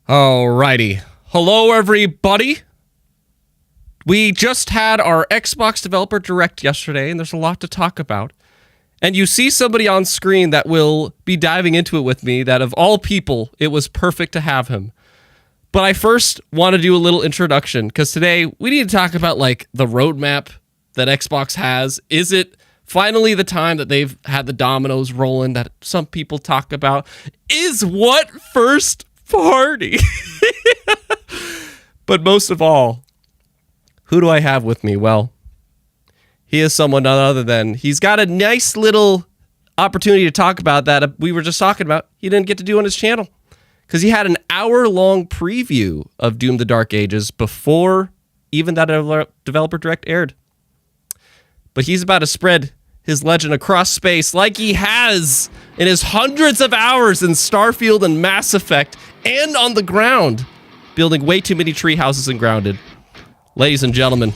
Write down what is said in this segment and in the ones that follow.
Alrighty. Hello, everybody. We just had our Xbox Developer Direct yesterday, and there's a lot to talk about. And you see somebody on screen that will be diving into it with me, that of all people, it was perfect to have him. But I first want to do a little introduction, because today we need to talk about, like, the roadmap that Xbox has. Is it finally the time that they've had the dominoes rolling that some people talk about? Is what first party? But most of all, who do I have with me? Well, he is someone none other than, he's got a nice little opportunity to talk about that we were just talking about. He didn't get to do on his channel because he had an hour-long preview of Doom: The Dark Ages before even that Developer Direct aired. But he's about to spread his legend across space like he has in his hundreds of hours in Starfield and Mass Effect and on the ground, building way too many tree houses and Grounded. Ladies and gentlemen,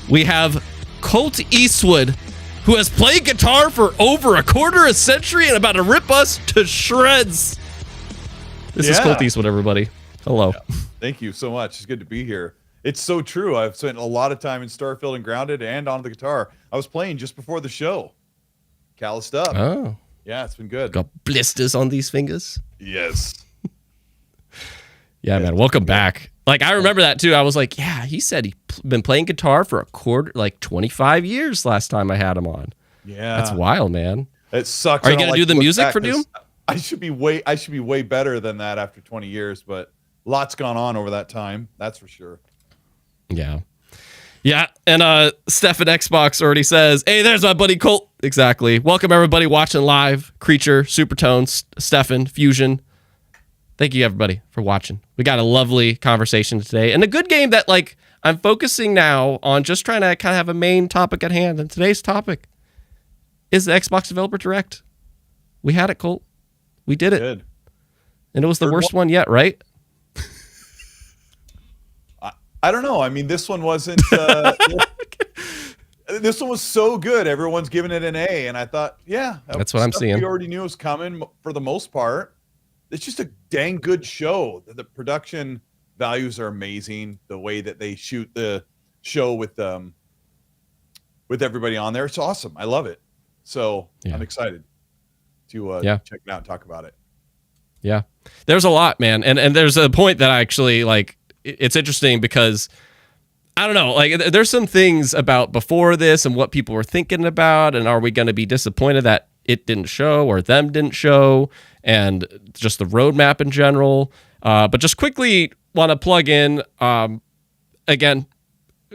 we have Colt Eastwood, who has played guitar for over a quarter of a century and about to rip us to shreds. This is Colt Eastwood, everybody. Hello. Yeah. Thank you so much. It's good to be here. It's so true. I've spent a lot of time in Starfield and Grounded and on the guitar. I was playing just before the show. Calloused up. Oh. Yeah, it's been good. Got blisters on these fingers. Yes. Yeah, man. Welcome back. Like, I remember that too. I was like, yeah, he said he'd been playing guitar for a quarter, like 25 years last time I had him on. Yeah. That's wild, man. It sucks. Are you going to do the music for Doom? I should be way better than that after 20 years, but lots gone on over that time. That's for sure. Yeah. Yeah. And Stefan Xbox already says, hey, there's my buddy Colt. Exactly. Welcome everybody watching live. Creature, Supertone, Stefan, Fusion. Thank you, everybody, for watching. We got a lovely conversation today and a good game that, like, I'm focusing now on just trying to kind of have a main topic at hand. And today's topic is the Xbox Developer Direct. We had it, Colt. We did it. Good. And it was the worst one yet, right? I don't know. I mean, this one wasn't... this one was so good. Everyone's giving it an A. And I thought, yeah. That's what I'm seeing. We already knew was coming for the most part. It's just a dang good show. The production values are amazing. The way that they shoot the show with everybody on there, it's awesome. I love it. So I'm excited to check it out and talk about it. Yeah, there's a lot, man, and there's a point that I actually like. It's interesting because I don't know, like there's some things about before this and what people were thinking about, and are we going to be disappointed that it didn't show or them didn't show, and just the roadmap in general. But just quickly want to plug in, again,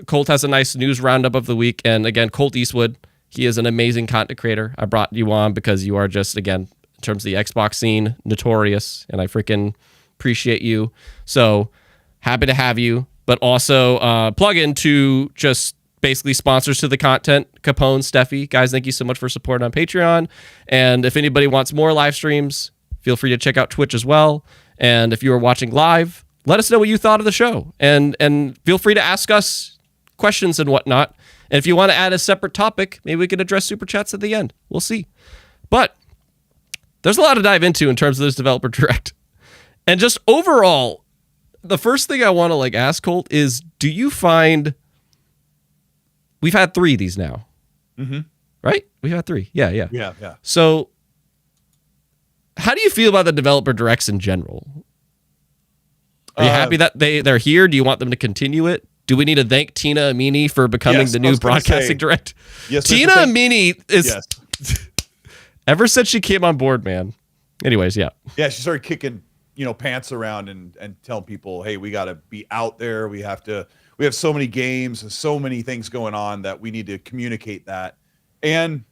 Colt has a nice news roundup of the week. And again, Colt Eastwood, he is an amazing content creator. I brought you on because you are just, again, in terms of the Xbox scene, notorious, and I freaking appreciate you. So happy to have you, but also plug into just basically sponsors to the content, Capone, Steffi. Guys, thank you so much for supporting on Patreon. And if anybody wants more live streams, feel free to check out Twitch as well. And if you are watching live, let us know what you thought of the show. And feel free to ask us questions and whatnot. And if you want to add a separate topic, maybe we can address Super Chats at the end. We'll see. But there's a lot to dive into in terms of this Developer Direct. And just overall, the first thing I want to like ask Colt is, do you find... We've had 3 of these now, right? We've had 3. Yeah. So how do you feel about the Developer Directs in general? Are you happy that they're here? Do you want them to continue it? Do we need to thank Tina Amini for becoming the new broadcasting director? Yes, Tina Amini is ever since she came on board, man. Anyways, yeah, she started kicking pants around and telling people, hey, we got to be out there. We have so many games and so many things going on that we need to communicate that. And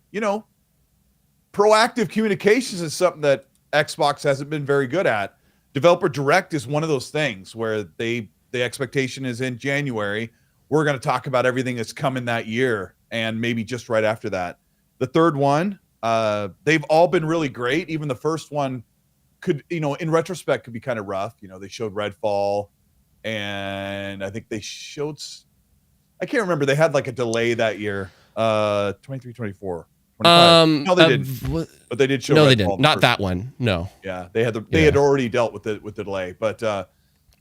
proactive communications is something that Xbox hasn't been very good at. Developer Direct is one of those things where the expectation is in January, we're going to talk about everything that's coming that year, and maybe just right after that. The third one, they've all been really great. Even the first one could, in retrospect, could be kind of rough. They showed Redfall, and I think they showed, I can't remember. They had like a delay that year, 23, 24. 25. No, they didn't. But they did show. No, Redfall they didn't. Not that one. No. Yeah, they had already dealt with the delay, but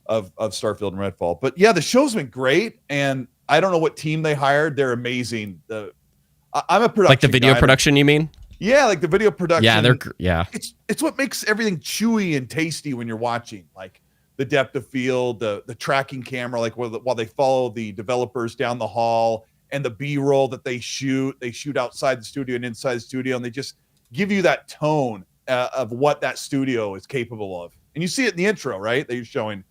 of Starfield and Redfall. But yeah, the show's been great, and I don't know what team they hired. They're amazing. I'm a production like the video production, you mean? Yeah, like the video production. Yeah, It's what makes everything chewy and tasty when you're watching, like the depth of field, the tracking camera, like while they follow the developers down the hall, and the B-roll that they shoot outside the studio and inside the studio, and they just give you that tone of what that studio is capable of. And you see it in the intro, right? That you're showing.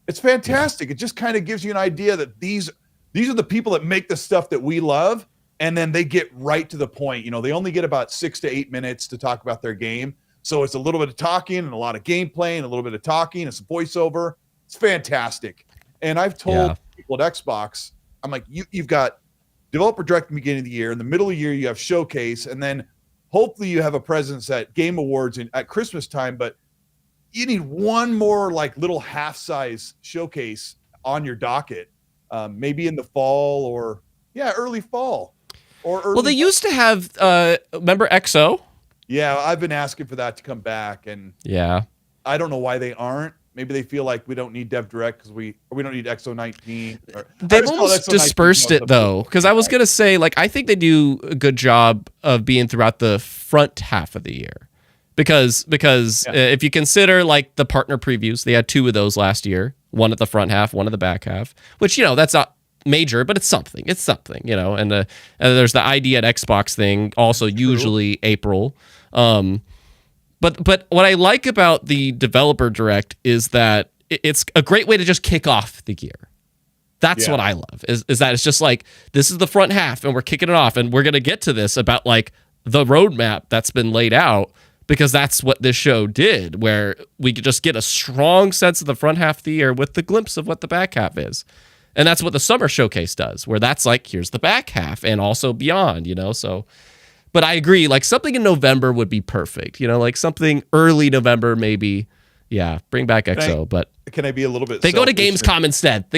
It's fantastic. Yeah. It just kind of gives you an idea that these are the people that make the stuff that we love, and then they get right to the point. They only get about 6 to 8 minutes to talk about their game. So it's a little bit of talking and a lot of gameplay and a little bit of talking and some voiceover. It's fantastic. And I've told people at Xbox, I'm like, you've got Developer Direct at the beginning of the year. In the middle of the year, you have Showcase. And then hopefully you have a presence at Game Awards at Christmas time. But you need one more like little half-size showcase on your docket, maybe in the fall or early fall or early. Well, they used to have remember XO? Yeah, I've been asking for that to come back, and I don't know why they aren't. Maybe they feel like we don't need Dev Direct because we don't need XO19. They've almost dispersed it though, because I was gonna say, like, I think they do a good job of being throughout the front half of the year. Because if you consider like the partner previews, they had 2 of those last year, one at the front half, one at the back half, which, that's not major, but it's something, and there's the ID at Xbox thing, also usually April. But what I like about the Developer Direct is that it's a great way to just kick off the year. That's what I love, is that it's just like, this is the front half and we're kicking it off, and we're going to get to this about like the roadmap that's been laid out, because that's what this show did, where we could just get a strong sense of the front half of the year with the glimpse of what the back half is. And that's what the summer showcase does, where that's like, here's the back half and also beyond, so. But I agree, like something in November would be perfect, like something early November maybe. Yeah, bring back XO. But can I be a little bit? They go to Gamescom instead.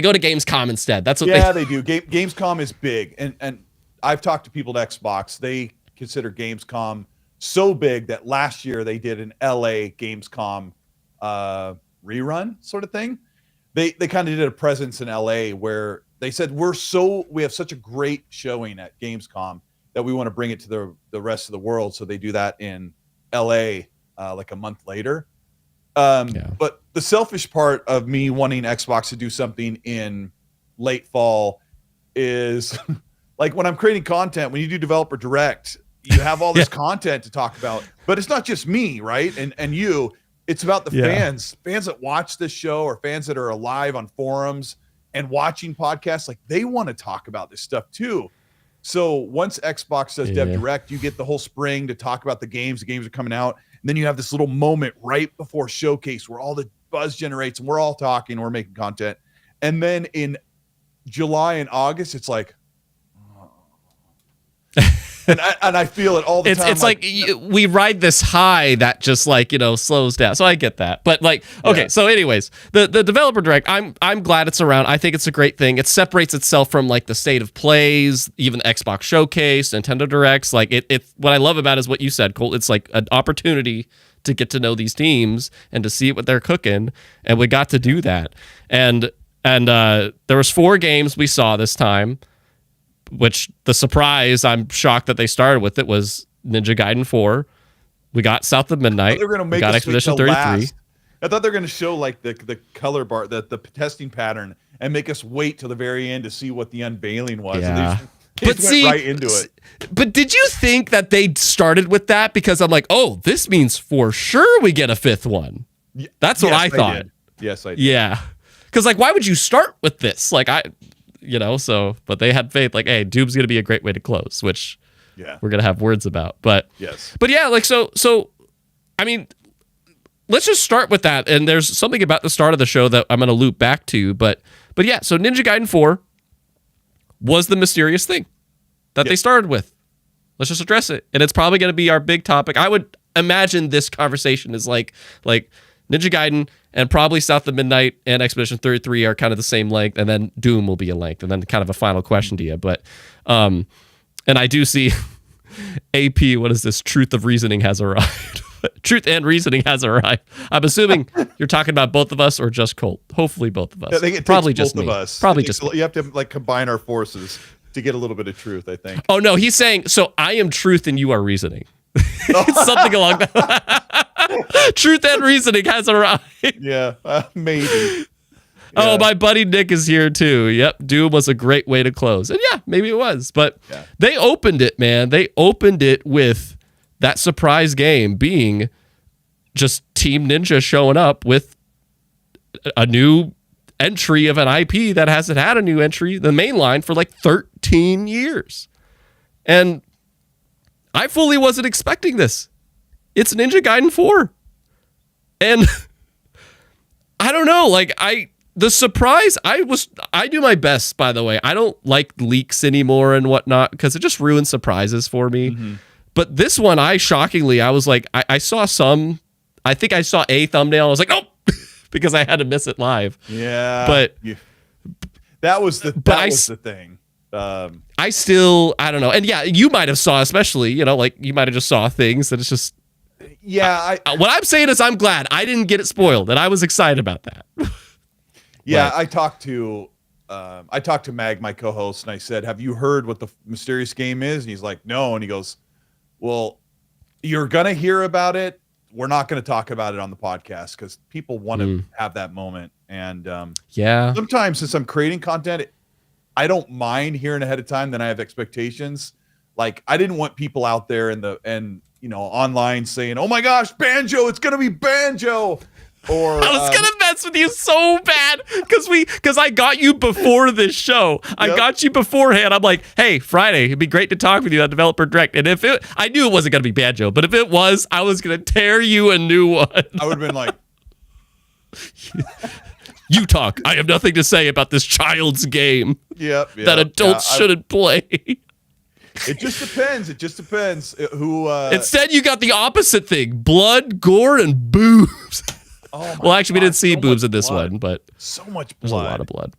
That's what they do. Gamescom is big, and I've talked to people at Xbox. They consider Gamescom so big that last year they did an LA Gamescom rerun sort of thing. They kind of did a presence in LA where they said we have such a great showing at Gamescom that we want to bring it to the rest of the world. So they do that in LA like a month later. But the selfish part of me wanting Xbox to do something in late fall is like when I'm creating content, when you do Developer Direct, you have all this content to talk about, but it's not just me, right? And you, it's about the fans that watch this show, or fans that are alive on forums and watching podcasts. Like, they want to talk about this stuff too. So once Xbox does Dev Direct, you get the whole spring to talk about the games. The games are coming out. And then you have this little moment right before Showcase where all the buzz generates and we're all talking, we're making content. And then in July and August, it's like, and I feel it all the time. It's like we ride this high that just like, slows down. So I get that. But like, okay, so anyways, the Developer Direct, I'm glad it's around. I think it's a great thing. It separates itself from like the state of plays, even the Xbox Showcase, Nintendo Directs. Like it what I love about it is what you said, Colt. It's like an opportunity to get to know these teams and to see what they're cooking. And we got to do that. And there was 4 games we saw this time, which the surprise, I'm shocked that they started with it, was Ninja Gaiden 4. We got South of Midnight. They're going to make got us Expedition wait till 33. Last. I thought they're going to show like the color bar, the testing pattern, and make us wait till the very end to see what the unveiling was. Yeah. And they just went right into it. But did you think that they started with that? Because I'm like, oh, this means for sure we get a fifth one. That's what I thought. Yes, I did. Yeah. Because like, why would you start with this? Like but they had faith. Like, hey, Doom's gonna be a great way to close, which we're gonna have words about. But yeah, like so. I mean, let's just start with that. And there's something about the start of the show that I'm gonna loop back to. But yeah, so Ninja Gaiden 4 was the mysterious thing that they started with. Let's just address it, and it's probably gonna be our big topic. I would imagine this conversation is like Ninja Gaiden and probably South of Midnight and Expedition 33 are kind of the same length, and then Doom will be a length, and then kind of a final question to you. But, and I do see AP, what is this? Truth of Reasoning has arrived. Truth and Reasoning has arrived. I'm assuming you're talking about both of us or just Colt. Hopefully both of us. I think it probably takes just both me. of us. Probably just me. You have to like combine our forces to get a little bit of truth, I think. Oh, no, he's saying, so I am truth and you are reasoning. Something along that. Truth and Reasoning has arrived. Yeah, maybe. Yeah. Oh, my buddy Nick is here too. Yep, Doom was a great way to close. And yeah, maybe it was. But they opened it, man. They opened it with that surprise game being just Team Ninja showing up with a new entry of an IP that hasn't had a new entry, the main line, for like 13 years. And I fully wasn't expecting this. It's Ninja Gaiden 4. And I don't know, like the surprise, I do my best, by the way. I don't like leaks anymore and whatnot because it just ruins surprises for me. Mm-hmm. But this one, I was like, I saw I think I saw a thumbnail. I was like, oh, because I had to miss it live. Yeah. But that was the thing. I don't know. And yeah, you might have saw, especially, like you might have just saw things that it's just. Yeah. What I'm saying is I'm glad I didn't get it spoiled, and I was excited about that. Yeah. But I talked to Mag, my co-host, and I said, have you heard what the mysterious game is? And he's like, no. And he goes, well, you're going to hear about it. We're not going to talk about it on the podcast because people want to have that moment. And sometimes since I'm creating content, I don't mind hearing ahead of time. Then I have expectations. Like I didn't want people out there online saying, "Oh my gosh, Banjo! It's gonna be Banjo." Or I was gonna mess with you so bad because I got you before this show. I got you beforehand. I'm like, hey, Friday, it'd be great to talk with you on Developer Direct. And I knew it wasn't gonna be Banjo, but if it was, I was gonna tear you a new one. I would have been like, you talk. I have nothing to say about this child's game. That adults shouldn't play. It just depends who. Instead, you got the opposite thing: blood, gore, and boobs. Oh well, actually, we didn't see boobs in this one, but so much blood. There's a lot of blood.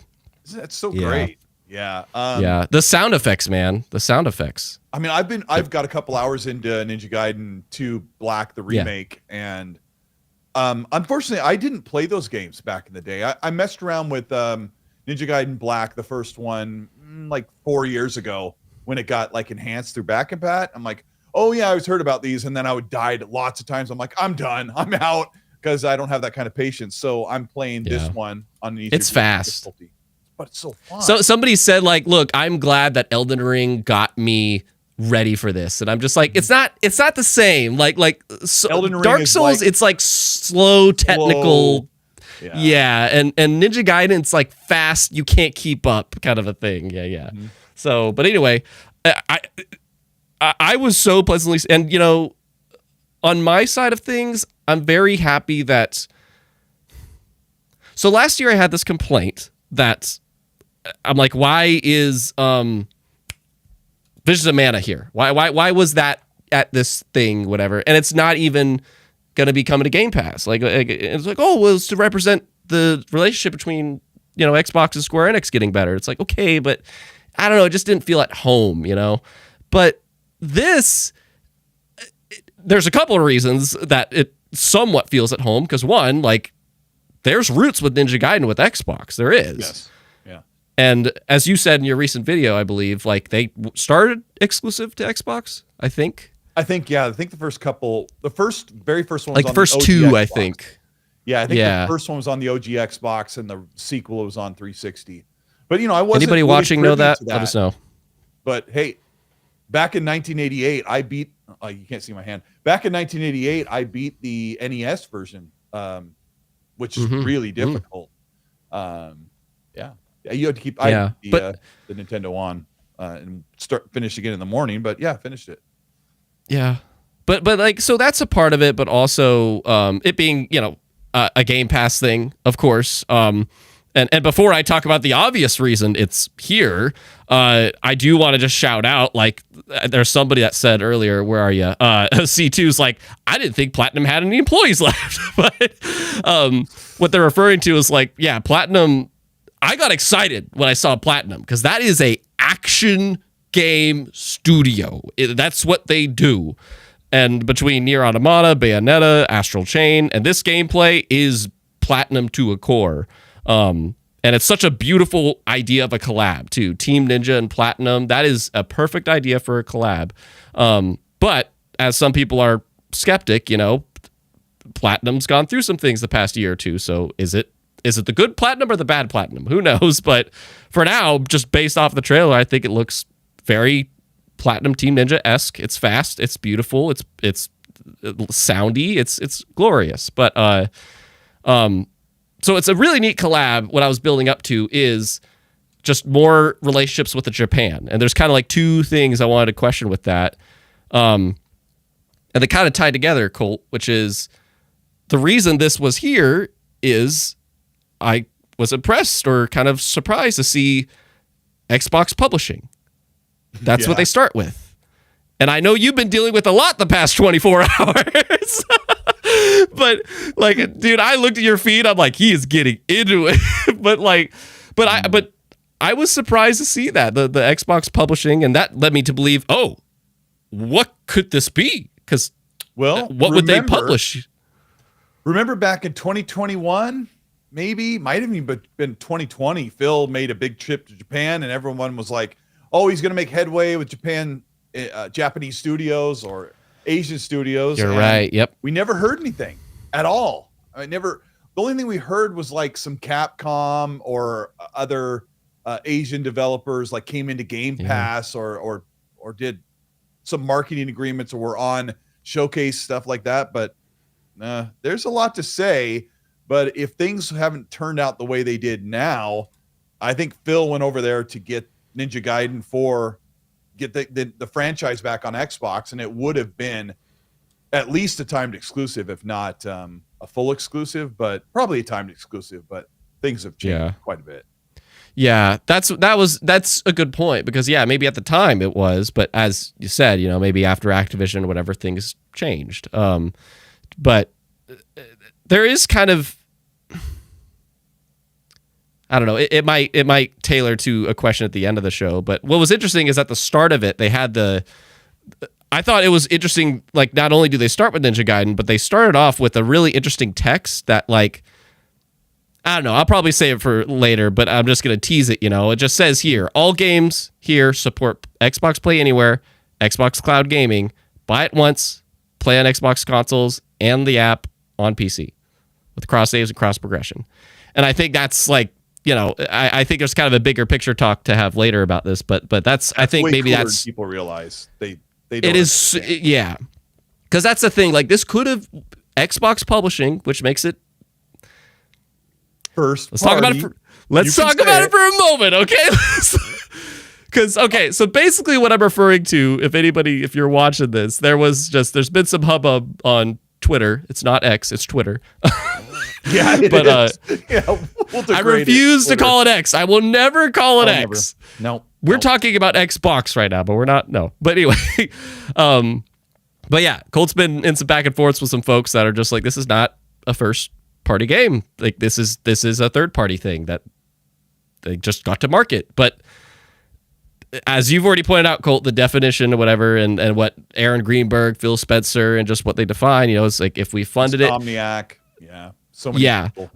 That's so great. Yeah. The sound effects, man. The sound effects. I mean, I've got a couple hours into Ninja Gaiden 2 Black, the remake, and unfortunately, I didn't play those games back in the day. I messed around with Ninja Gaiden Black, the first one, like 4 years ago when it got like enhanced through Back and Pat. I'm like, oh yeah, I always heard about these, and then I would die lots of times. I'm like, I'm done. I'm out. Because I don't have that kind of patience, so I'm playing this one on the. It's fast, difficulty. But it's so fun. So somebody said, like, look, I'm glad that Elden Ring got me ready for this, and I'm just like, it's not the same. Elden Ring Dark Souls, it's like slow, technical, and Ninja Gaiden, it's like fast, you can't keep up, kind of a thing. Mm-hmm. So, but anyway, I was so pleasantly, and on my side of things, I'm very happy that. So last year I had this complaint that I'm like, why is Visions of Mana here? Why was that at this thing, whatever? And it's not even going to be coming to Game Pass. Like it's like, oh, well, it's to represent the relationship between Xbox and Square Enix getting better. It's like, okay, but I don't know, it just didn't feel at home, But this, there's a couple of reasons that it somewhat feels at home, because one, like, there's roots with Ninja Gaiden with Xbox. There is. Yes. Yeah. And as you said in your recent video, I believe, like, they started exclusive to Xbox, I think. I think the very first one was like on the first the OG two, Xbox. I think. Yeah, I think the first one was on the OG Xbox, and the sequel was on 360. But I wasn't anybody really watching know that? that? Let us know. But hey, back in 1988, I beat. Oh, you can't see my hand. Back in 1988, I beat the NES version, which is really difficult. Yeah, you had to keep. I the Nintendo on and finish again in the morning. But yeah, finished it. Yeah, but like, so that's a part of it. But also, it being a Game Pass thing, of course. And before I talk about the obvious reason it's here, I do want to just shout out, like, there's somebody that said earlier, where are you? C2's like, I didn't think Platinum had any employees left. But what they're referring to is like, yeah, Platinum, I got excited when I saw Platinum because that is a action game studio. That's what they do. And between Nier Automata, Bayonetta, Astral Chain, and this gameplay is Platinum to a core. And it's such a beautiful idea of a collab too. Team Ninja and Platinum, that is a perfect idea for a collab. But as some people are skeptic, Platinum's gone through some things the past year or two. So is it the good Platinum or the bad Platinum? Who knows? But for now, just based off the trailer, I think it looks very Platinum Team Ninja-esque. It's fast, it's beautiful, it's soundy, it's glorious. But so it's a really neat collab. What I was building up to is just more relationships with Japan. And there's kind of like two things I wanted to question with that. And they kind of tie together, Colt, which is the reason this was here is I was impressed or kind of surprised to see Xbox publishing. That's what they start with. And I know you've been dealing with a lot the past 24 hours. But like, dude, I looked at your feed. I'm like, he is getting into it. but I was surprised to see that the Xbox publishing, and that led me to believe, oh, what could this be? Because what would they publish? Remember back in 2021, maybe might have even been 2020. Phil made a big trip to Japan, and everyone was like, oh, he's going to make headway with Japanese studios or Asian studios. You're right. Yep. We never heard anything at all. The only thing we heard was like some Capcom or other Asian developers like came into Game Pass or did some marketing agreements or were on showcase stuff like that. But there's a lot to say. But if things haven't turned out the way they did now, I think Phil went over there to get Ninja Gaiden 4, get the franchise back on Xbox, and it would have been at least a timed exclusive, if not a full exclusive, but probably a timed exclusive. But things have changed quite a bit. Yeah, that's a good point, because maybe at the time it was, but as you said, maybe after Activision or whatever, things changed. But there is kind of, I don't know, it might tailor to a question at the end of the show, but what was interesting is at the start of it, they had I thought it was interesting, like, not only do they start with Ninja Gaiden, but they started off with a really interesting text that, like, I don't know, I'll probably say it for later, but I'm just going to tease it, it just says here, all games here support Xbox Play Anywhere, Xbox Cloud Gaming, buy it once, play on Xbox consoles, and the app on PC, with cross saves and cross progression. And I think that's like, I think there's kind of a bigger picture talk to have later about this, but that's I think maybe that's people realize they don't it is understand. Because that's the thing. Like, this could have Xbox publishing, which makes it first. Let's talk about it for a moment, okay? Because so basically what I'm referring to, if you're watching this, there's been some hubbub on Twitter. It's not X, it's Twitter. Yeah, but I refuse to call it X. I will never call it X. No, we're talking about Xbox right now, but we're not. No, but anyway, but yeah, Colt's been in some back and forths with some folks that are just like, this is not a first party game. Like, this is a third party thing that they just got to market. But as you've already pointed out, Colt, the definition or whatever, and what Aaron Greenberg, Phil Spencer, and just what they define, it's like, if we funded it, Insomniac, so many people,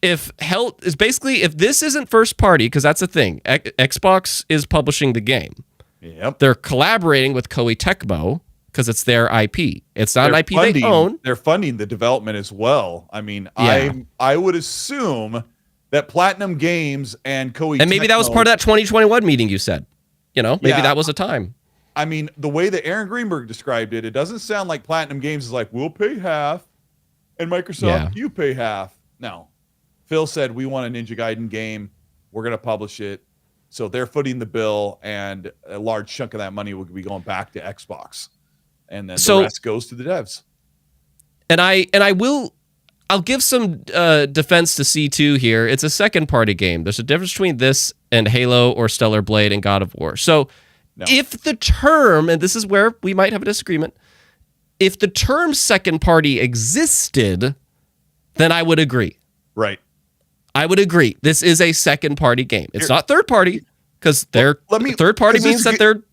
If health is basically, if this isn't first party, because that's the thing, Xbox is publishing the game. Yep. They're collaborating with Koei Tecmo because it's their IP. It's not They're an IP they own. They're funding the development as well. I mean, Yeah. I would assume that Platinum Games and Koei And maybe that was part of that 2021 meeting you said. Maybe that was a time. I mean, the way that Aaron Greenberg described it, it doesn't sound like Platinum Games is like, we'll pay half, and Microsoft, you pay half. No. Phil said, we want a Ninja Gaiden game. We're going to publish it. So they're footing the bill, and a large chunk of that money will be going back to Xbox. And then the rest goes to the devs. And I'll give some defense to C2 here. It's a second-party game. There's a difference between this and Halo or Stellar Blade and God of War. So if the term, and this is where we might have a disagreement, if the term second-party existed, then I would agree. Right. I would agree. This is a second-party game. It's not third-party, because third-party means that they're...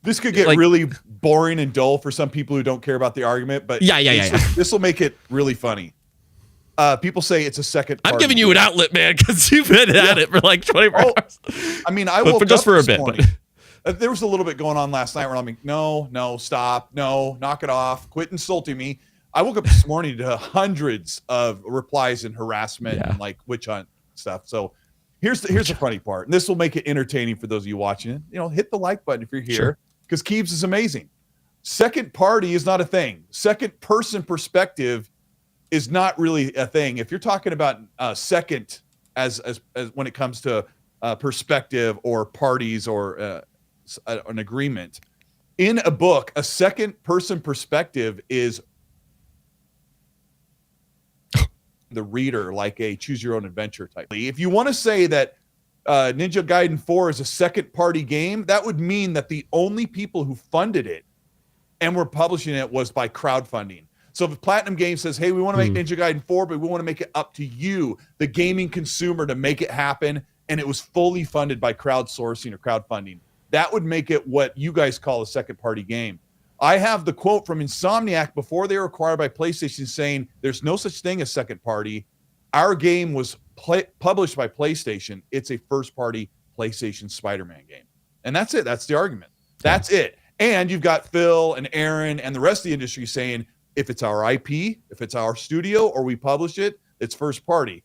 This could get really boring and dull for some people who don't care about the argument, but this will make it really funny. People say it's a second. I'm giving you an outlet, man, because you've been at it for like 24 hours. I mean, I woke just up for a this bit. morning. There was a little bit going on last night where I'm like, no, stop, no, knock it off, quit insulting me. I woke up this morning to hundreds of replies and harassment and like witch hunt stuff. So here's the funny part, and this will make it entertaining for those of you watching it. Hit the like button if you're here, because Keebs is amazing. Second party is not a thing. Second person perspective is not really a thing. If you're talking about second as when it comes to perspective or parties or an agreement, in a book, a second person perspective is the reader, like a choose your own adventure type. If you want to say that Ninja Gaiden 4 is a second party game, that would mean that the only people who funded it and were publishing it was by crowdfunding. So if Platinum Games says, hey, we want to make Ninja Gaiden 4, but we want to make it up to you, the gaming consumer, to make it happen, and it was fully funded by crowdsourcing or crowdfunding, that would make it what you guys call a second party game. I have the quote from Insomniac before they were acquired by PlayStation saying there's no such thing as second party. Our game was published by PlayStation. It's a first party PlayStation Spider-Man game. And that's it. That's the argument. That's it. And you've got Phil and Aaron and the rest of the industry saying, if it's our IP, if it's our studio, or we publish it, it's first party.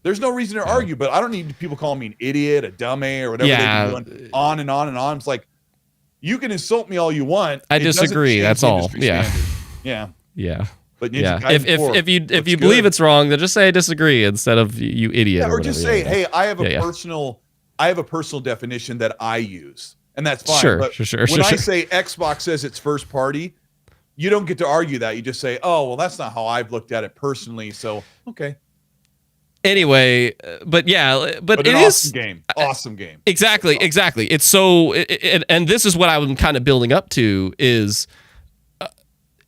There's no reason to argue, but I don't need people calling me an idiot, a dummy, or whatever they're doing, on and on and on. It's like, you can insult me all you want. I disagree. That's all. Yeah. But if you believe it's wrong, then just say I disagree instead of you idiot. Or just say, hey, I have a personal definition that I use, and that's fine. Sure. When I say Xbox says it's first party, you don't get to argue that. You just say, oh, well, that's not how I've looked at it personally. So okay. Anyway, but it is awesome game. Exactly. It's so, and this is what I'm kind of building up to is,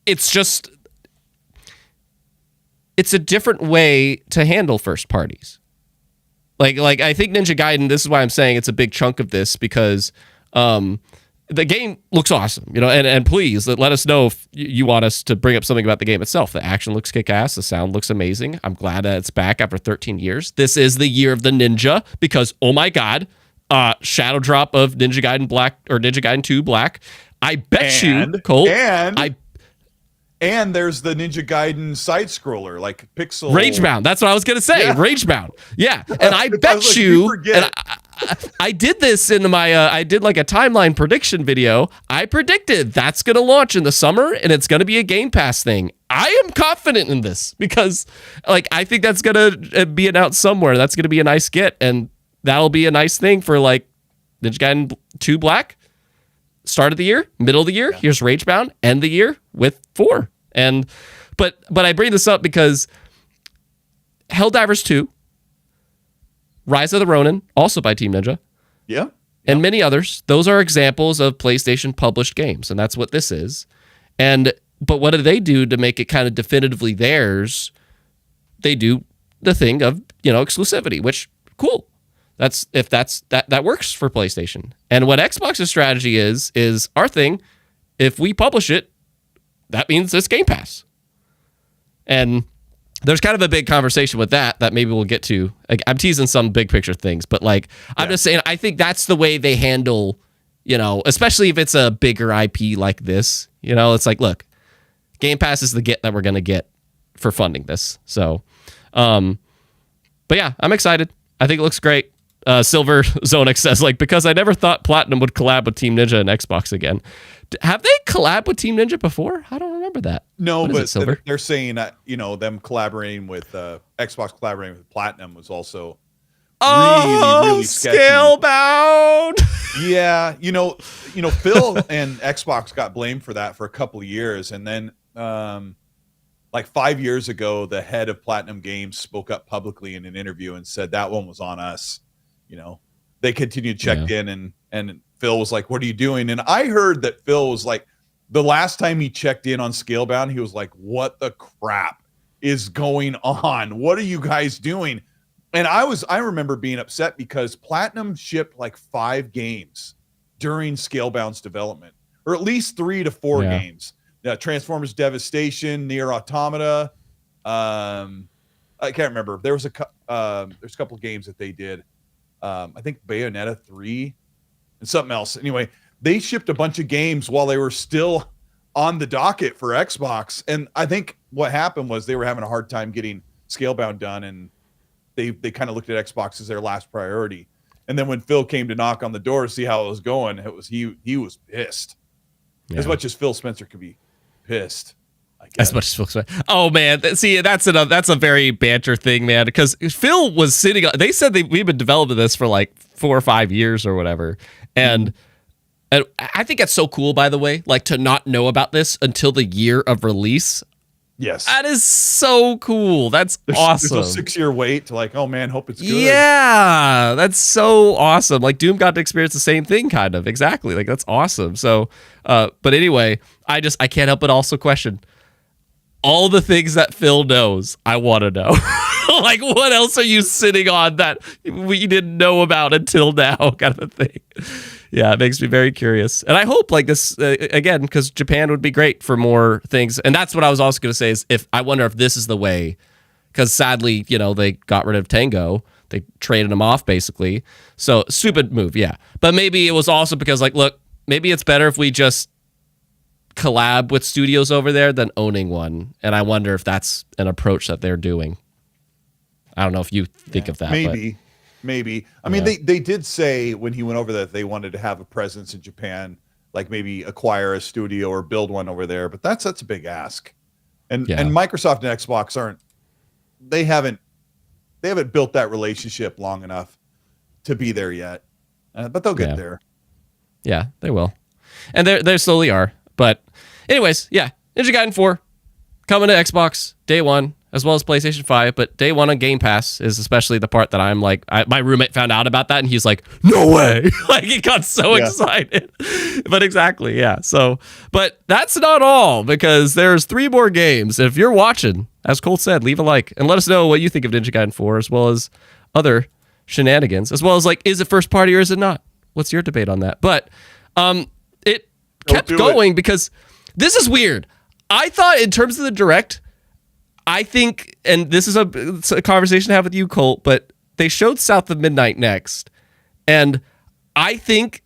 it's a different way to handle first parties. Like I think Ninja Gaiden, this is why I'm saying it's a big chunk of this, because the game looks awesome, and please let us know if you want us to bring up something about the game itself. The action looks kick-ass. The sound looks amazing. I'm glad that it's back after 13 years. This is the year of the ninja, because, oh my God, shadow drop of Ninja Gaiden Black or Ninja Gaiden 2 Black. I bet you, Colt. And there's the Ninja Gaiden side scroller, like pixel. Ragebound. That's what I was going to say. Yeah. Ragebound. Yeah. And I bet you, I did this in I did like a timeline prediction video. I predicted that's going to launch in the summer and it's going to be a Game Pass thing. I am confident in this because I think that's going to be announced somewhere. That's going to be a nice get. And that'll be a nice thing for Ninja Gaiden 2 Black. Start of the year, middle of the year, here's Ragebound, end the year with 4. And but I bring this up because Helldivers 2, Rise of the Ronin, also by Team Ninja, and many others, those are examples of PlayStation published games, and that's what this is. But what do they do to make it kind of definitively theirs? They do the thing of exclusivity, which cool. That works for PlayStation. And what Xbox's strategy is our thing. If we publish it, that means it's Game Pass. And there's kind of a big conversation with that maybe we'll get to. I'm teasing some big picture things, but I'm just saying, I think that's the way they handle, especially if it's a bigger IP like this. It's like, look, Game Pass is the get that we're going to get for funding this. So, but yeah, I'm excited. I think it looks great. Silver Zonix says, because I never thought Platinum would collab with Team Ninja and Xbox again. Have they collabed with Team Ninja before? I don't remember that. No, but they're saying that, them collaborating with Xbox collaborating with Platinum was also really sketchy. Scalebound. Yeah, Phil and Xbox got blamed for that for a couple of years, and then 5 years ago, the head of Platinum Games spoke up publicly in an interview and said that one was on us. They continued checked in, and Phil was like, "What are you doing?" And I heard that Phil was like, the last time he checked in on Scalebound, he was like, "What the crap is going on? What are you guys doing?" And I remember being upset because Platinum shipped 5 games during Scalebound's development, or at least 3 to 4 games. Transformers Devastation, Nier Automata. I can't remember. There's a couple of games that they did. I think Bayonetta 3 and something else. Anyway, they shipped a bunch of games while they were still on the docket for Xbox. And I think what happened was they were having a hard time getting Scalebound done, and they kind of looked at Xbox as their last priority. And then when Phil came to knock on the door to see how it was going, he was pissed. As much as Phil Spencer could be pissed. As much as Phil Spencer. Oh man, see, that's a very banter thing, man. Because Phil was sitting. They said we've been developing this for 4 or 5 years or whatever, and I think that's so cool. By the way, to not know about this until the year of release. Yes, that is so cool. That's awesome. There's a 6-year wait to oh man, hope it's good. Yeah, that's so awesome. Doom got to experience the same thing, kind of exactly. That's awesome. So, but anyway, I can't help but also question all the things that Phil knows. I want to know. What else are you sitting on that we didn't know about until now, kind of a thing. Yeah, it makes me very curious. And I hope this, again, because Japan would be great for more things. And that's what I was also going to say is I wonder if this is the way, because sadly, they got rid of Tango. They traded him off, basically. So, stupid move, yeah. But maybe it was also because, look, maybe it's better if we just collab with studios over there than owning one. And I wonder if that's an approach that they're doing. I don't know if you think of that. Maybe. I mean, they did say when he went over that they wanted to have a presence in Japan, maybe acquire a studio or build one over there. But that's a big ask. And Microsoft and Xbox they haven't built that relationship long enough to be there yet. But they'll get there. Yeah, they will. And they slowly are. But anyways, yeah, Ninja Gaiden 4 coming to Xbox day one, as well as PlayStation 5, but day one on Game Pass is especially the part that I'm my roommate found out about that, and he's like, no way. He got so excited. But exactly, yeah. So, but that's not all, because there's 3 more games. If you're watching, as Colt said, leave a like, and let us know what you think of Ninja Gaiden 4, as well as other shenanigans, as well as is it first party or is it not? What's your debate on that? But it kept going because this is weird. I thought in terms of the Direct, I think, and this is a conversation to have with you, Colt, but they showed South of Midnight next. And I think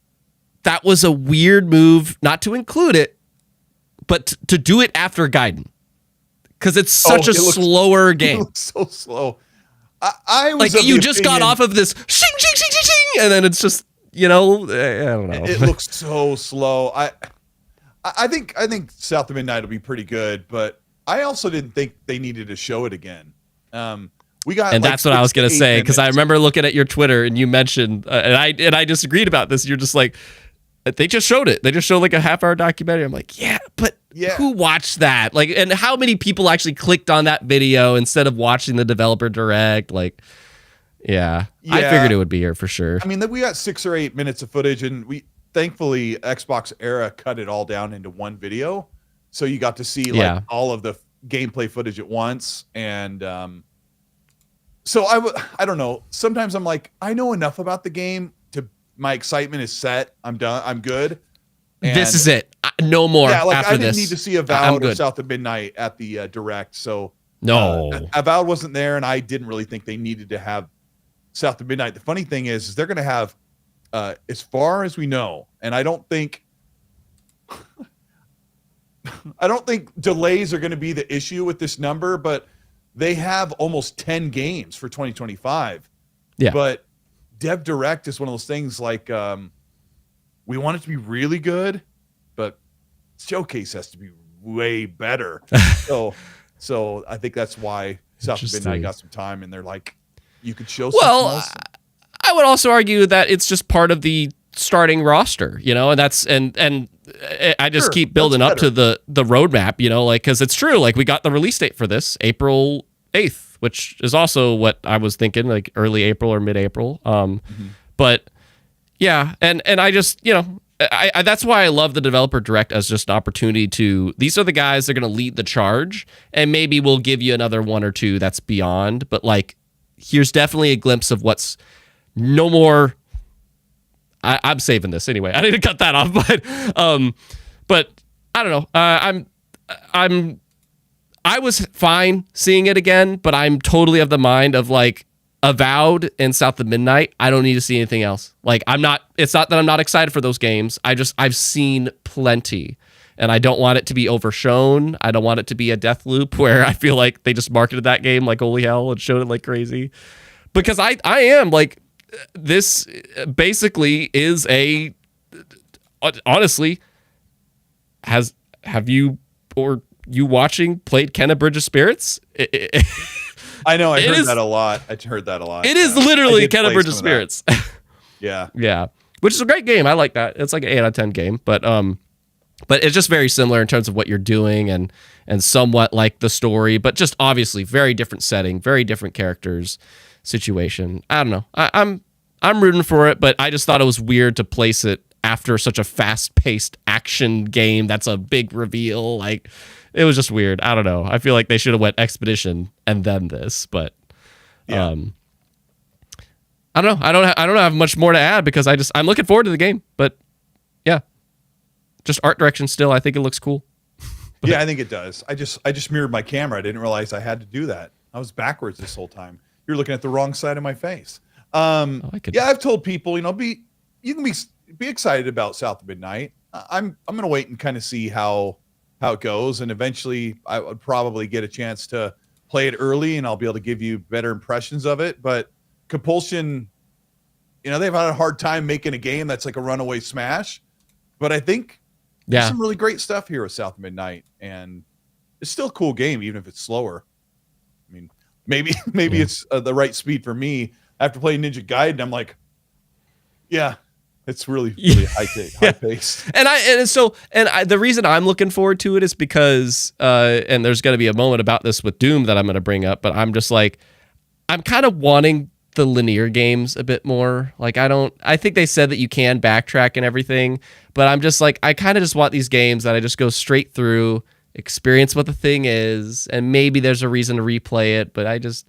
that was a weird move, not to include it, but to do it after Gaiden. Because it's such a slower game. It looks so slow. I was you just got off of this shing, shing, shing, shing, shing, and then it's just, I don't know. It looks so slow. I think South of Midnight will be pretty good, but I also didn't think they needed to show it again. We got, and that's what I was gonna say, because I remember looking at your Twitter and you mentioned, and I disagreed about this. You're just like, they just showed it. They just showed a half-hour documentary. I'm like, but who watched that? And how many people actually clicked on that video instead of watching the developer direct? I figured it would be here for sure. I mean, we got 6 or 8 minutes of footage, and thankfully Xbox Era cut it all down into one video, so you got to see all of the gameplay footage at once. And so I don't know. Sometimes I'm like, I know enough about the game to my excitement is set. I'm done. I'm good. And this is it. No more. Yeah, after I didn't this. need to see Avowed or South of Midnight at the Direct. So no, Avowed wasn't there, and I didn't really think they needed to have South of Midnight. The funny thing is they're going to have as far as we know, and I don't think delays are going to be the issue with this number, but they have almost 10 games for 2025. Yeah. But Dev Direct is one of those things like we want it to be really good, but Showcase has to be way better. so I think that's why South of Midnight got some time, and they're like, you could show something else. I would also argue that it's just part of the starting roster, and that's and I just keep building up to the roadmap, like, because it's true, like, we got the release date for this April 8th, which is also what I was thinking, like early April or mid-April. But yeah, and I just, I that's why I love the developer direct as just an opportunity to, these are the guys that are going to lead the charge, and maybe we'll give you another one or two that's beyond, but like, here's definitely a glimpse of what's no more. I'm saving this anyway. I need to cut that off, but I don't know. I was fine seeing it again, but I'm totally of the mind of like Avowed and South of Midnight. I don't need to see anything else. Like, it's not that I'm not excited for those games. I've seen plenty, and I don't want it to be overshown. I don't want it to be a death loop where I feel like they just marketed that game like holy hell and showed it like crazy, because I am like, this basically is honestly, have you or you watching played Kenna Bridge of Spirits? I know. I heard that a lot. It is literally Kenna Bridge of Spirits. Yeah. Yeah. Which is a great game. I like that. It's like an 8 out of 10 game, but it's just very similar in terms of what you're doing and somewhat like the story, but just obviously very different setting, very different characters, situation. I don't know. I'm rooting for it, but I just thought it was weird to place it after such a fast-paced action game that's a big reveal. Like, it was just weird. I don't know. I feel like they should have went Expedition and then this, but yeah. I don't know. I don't have much more to add because I'm looking forward to the game, but yeah, just art direction still. I think it looks cool. Yeah, I think it does. I just mirrored my camera. I didn't realize I had to do that. I was backwards this whole time. You're looking at the wrong side of my face. Yeah, I've told people, you can be excited about South of Midnight. I'm going to wait and kind of see how it goes, and eventually I would probably get a chance to play it early, and I'll be able to give you better impressions of it. But Compulsion, they've had a hard time making a game that's like a runaway smash. But I think there's some really great stuff here with South of Midnight, and it's still a cool game, even if it's slower. I mean, maybe it's the right speed for me. After playing Ninja Gaiden, I'm like, yeah, it's really high paced. And the reason I'm looking forward to it is because, and there's going to be a moment about this with Doom that I'm going to bring up, but I'm just like, I'm kind of wanting the linear games a bit more. Like, I think they said that you can backtrack and everything, but I'm just like, I kind of just want these games that I just go straight through, experience what the thing is, and maybe there's a reason to replay it, but I just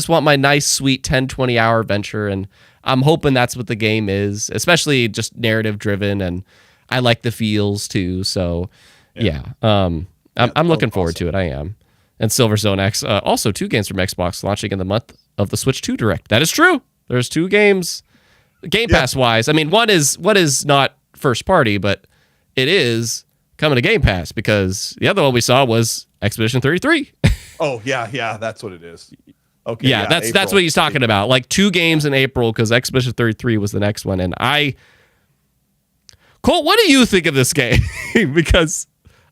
want my nice, sweet 10, 20-hour adventure, and I'm hoping that's what the game is, especially just narrative-driven, and I like the feels, too, so, yeah. I'm looking forward to it, I am. And Silver Zone X, also 2 games from Xbox launching in the month of the Switch 2 Direct. That is true. There's 2 games, Game Pass-wise. I mean, one is not first party, but it is coming to Game Pass, because the other one we saw was Expedition 33. Oh, yeah, that's what it is. Okay. Yeah, that's what he's talking about. Like 2 games in April, because Expedition 33 was the next one. And Colt, what do you think of this game? Because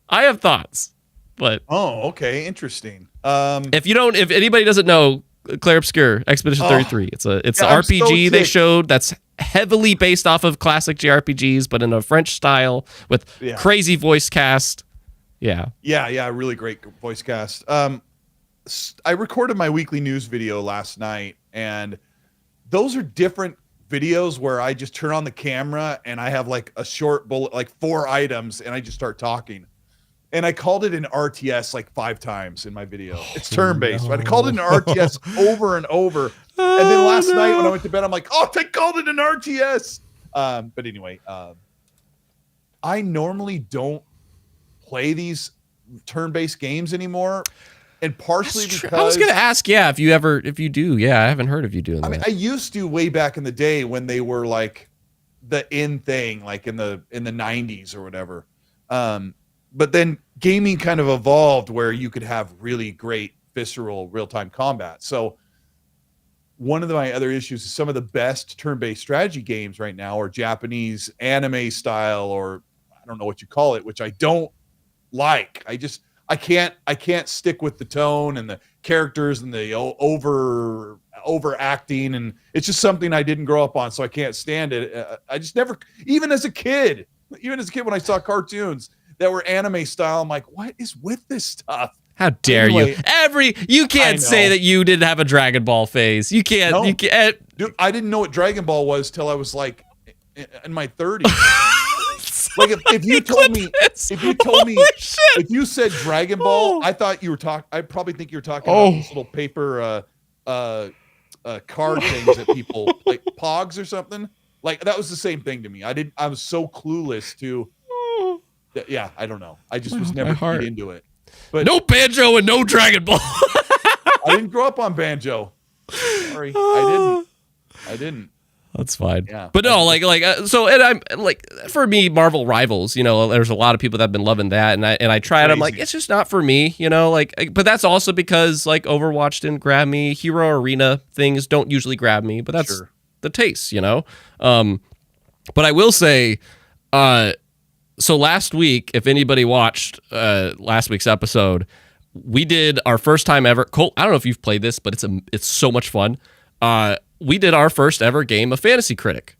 I have thoughts. But okay, interesting. If anybody doesn't know, Claire Obscure, Expedition 33. It's the RPG they showed that's heavily based off of classic JRPGs, but in a French style with crazy voice cast. Yeah, really great voice cast. I recorded my weekly news video last night, and those are different videos where I just turn on the camera and I have like a short bullet, like 4 items, and I just start talking. And I called it an RTS like 5 times in my video. It's turn-based, but I called it an RTS over and over. And then last night when I went to bed, I'm like, I called it an RTS. But anyway, I normally don't play these turn-based games anymore. And partially because I was going to ask, if you do. Yeah, I haven't heard of you doing that. I mean, I used to way back in the day when they were like the in thing, like in the 90s or whatever. But then gaming kind of evolved where you could have really great visceral real-time combat. So one of my other issues is some of the best turn-based strategy games right now are Japanese anime style, or I don't know what you call it, which I don't like. I can't stick with the tone and the characters and the overacting, and it's just something I didn't grow up on, so I can't stand it. I just never, even as a kid when I saw cartoons that were anime style, I'm like, what is with this stuff? How dare you? You can't say that you didn't have a Dragon Ball phase. You can't. No. You can't. Dude, I didn't know what Dragon Ball was till I was like in my 30s. Like if you told me, if you said Dragon Ball, I thought you were talking. I probably think you're talking about these little paper card things that people like Pogs or something. Like that was the same thing to me. I was so clueless to. Yeah, I don't know. I just was never keyed into it. But no Banjo and no Dragon Ball. I didn't grow up on Banjo. Sorry, I didn't. That's fine. Yeah. But no, so, and I'm like, for me, Marvel Rivals, there's a lot of people that have been loving that, and I try it. I'm like, it's just not for me, but that's also because like Overwatch didn't grab me. Hero Arena things don't usually grab me, but that's the taste, But I will say, so last week, if anybody watched last week's episode, we did our first time ever. Colt, I don't know if you've played this, but it's so much fun. We did our first ever game of Fantasy Critic.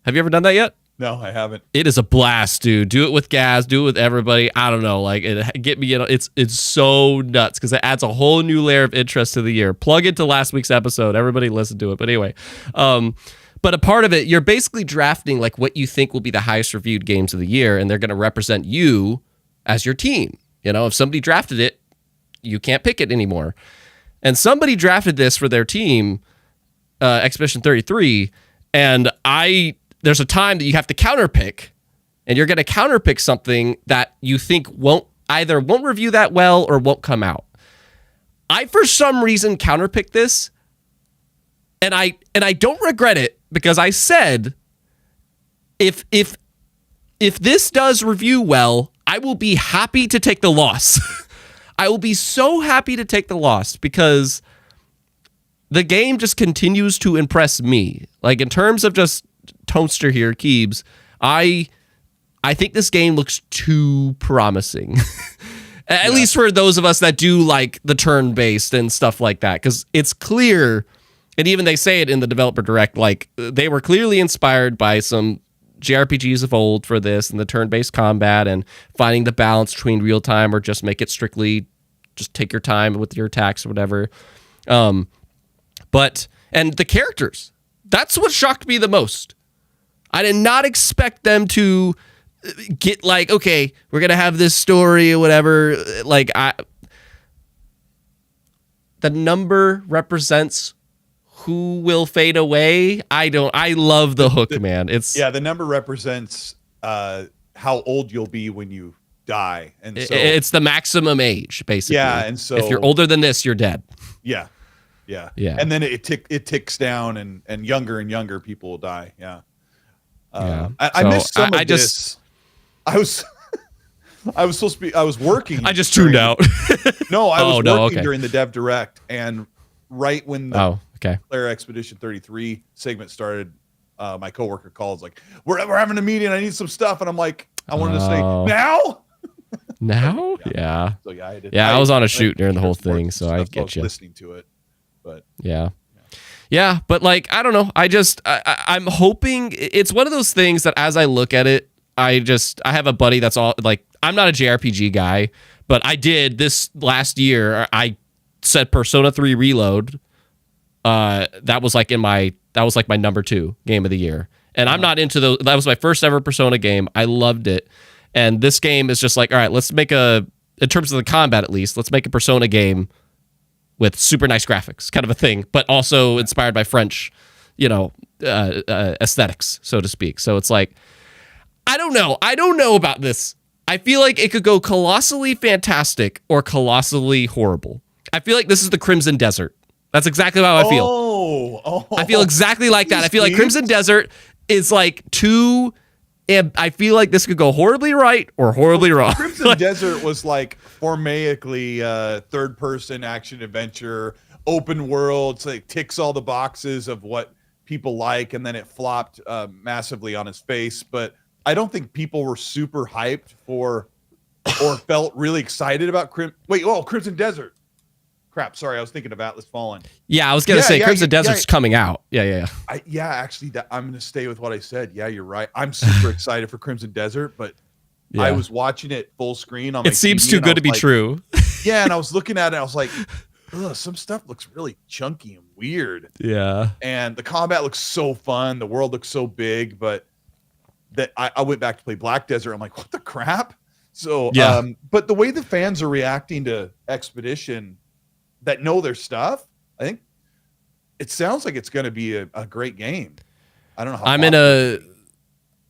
Have you ever done that yet? No, I haven't. It is a blast, dude. Do it with Gaz. Do it with everybody. I don't know. Like, it's so nuts because it adds a whole new layer of interest to the year. Plug into last week's episode. Everybody listen to it. But anyway, but a part of it, you're basically drafting like what you think will be the highest reviewed games of the year, and they're going to represent you as your team. If somebody drafted it, you can't pick it anymore. And somebody drafted this for their team, Expedition 33, and there's a time that you have to counterpick, and you're going to counterpick something that you think won't review that well or won't come out. I, for some reason, counterpicked this, and I don't regret it, because I said, if this does review well, I will be happy to take the loss. I will be so happy to take the loss because the game just continues to impress me. Like, in terms of just Toaster here, Keebs, I think this game looks too promising. At least for those of us that do like the turn-based and stuff like that, because it's clear, and even they say it in the developer direct, like they were clearly inspired by some JRPGs of old for this and the turn-based combat and finding the balance between real-time or just make it strictly just take your time with your attacks or whatever. And the characters, that's what shocked me the most. I did not expect them to get like, okay, we're going to have this story or whatever. Like the number represents who will fade away. I love the hook, man. The number represents how old you'll be when you die, and so it's the maximum age, basically. Yeah, and so if you're older than this, you're dead. Yeah, and then it ticks down, and younger people will die. Yeah, I missed some of this. I was supposed to be. I was working. I just tuned out. No, I was working during the Dev Direct, and right when the Player Expedition 33 segment started, my coworker calls like, "We're having a meeting. I need some stuff," and I'm like, I wanted to say now. Now, yeah. So I did. Yeah, I was on a shoot during the whole thing, so I get you. Listening to it, but yeah. But like, I don't know. I'm hoping it's one of those things that as I look at it, I have a buddy that's all like, I'm not a JRPG guy, but I did this last year. I said Persona 3 Reload. That was like my number 2 game of the year. And I'm not into those. That was my first ever Persona game. I loved it. And this game is just like, all right, let's make in terms of the combat at least, let's make a Persona game with super nice graphics, kind of a thing, but also inspired by French, aesthetics, so to speak. So it's like, I don't know about this. I feel like it could go colossally fantastic or colossally horrible. I feel like this is the Crimson Desert. That's exactly how I feel. Oh. I feel exactly like that. I feel like Crimson Desert is like too. And I feel like this could go horribly right or horribly wrong. Crimson Desert was like formaically third-person action adventure, open world. It's like ticks all the boxes of what people like, and then it flopped massively on its face. But I don't think people were super hyped for or felt really excited about Crimson Desert. Crap, sorry, I was thinking of Atlas Fallen. Yeah, I was gonna say Crimson Desert's coming out. Yeah. Actually, I'm gonna stay with what I said. Yeah, you're right. I'm super excited for Crimson Desert, but I was watching it full screen on my It seems TV, too good to be true. Yeah, and I was looking at it, and I was like, ugh, some stuff looks really chunky and weird. Yeah. And the combat looks so fun. The world looks so big, but that I went back to play Black Desert. I'm like, what the crap? So, but the way the fans are reacting to Expedition that know their stuff, I think it sounds like it's going to be a great game. I don't know how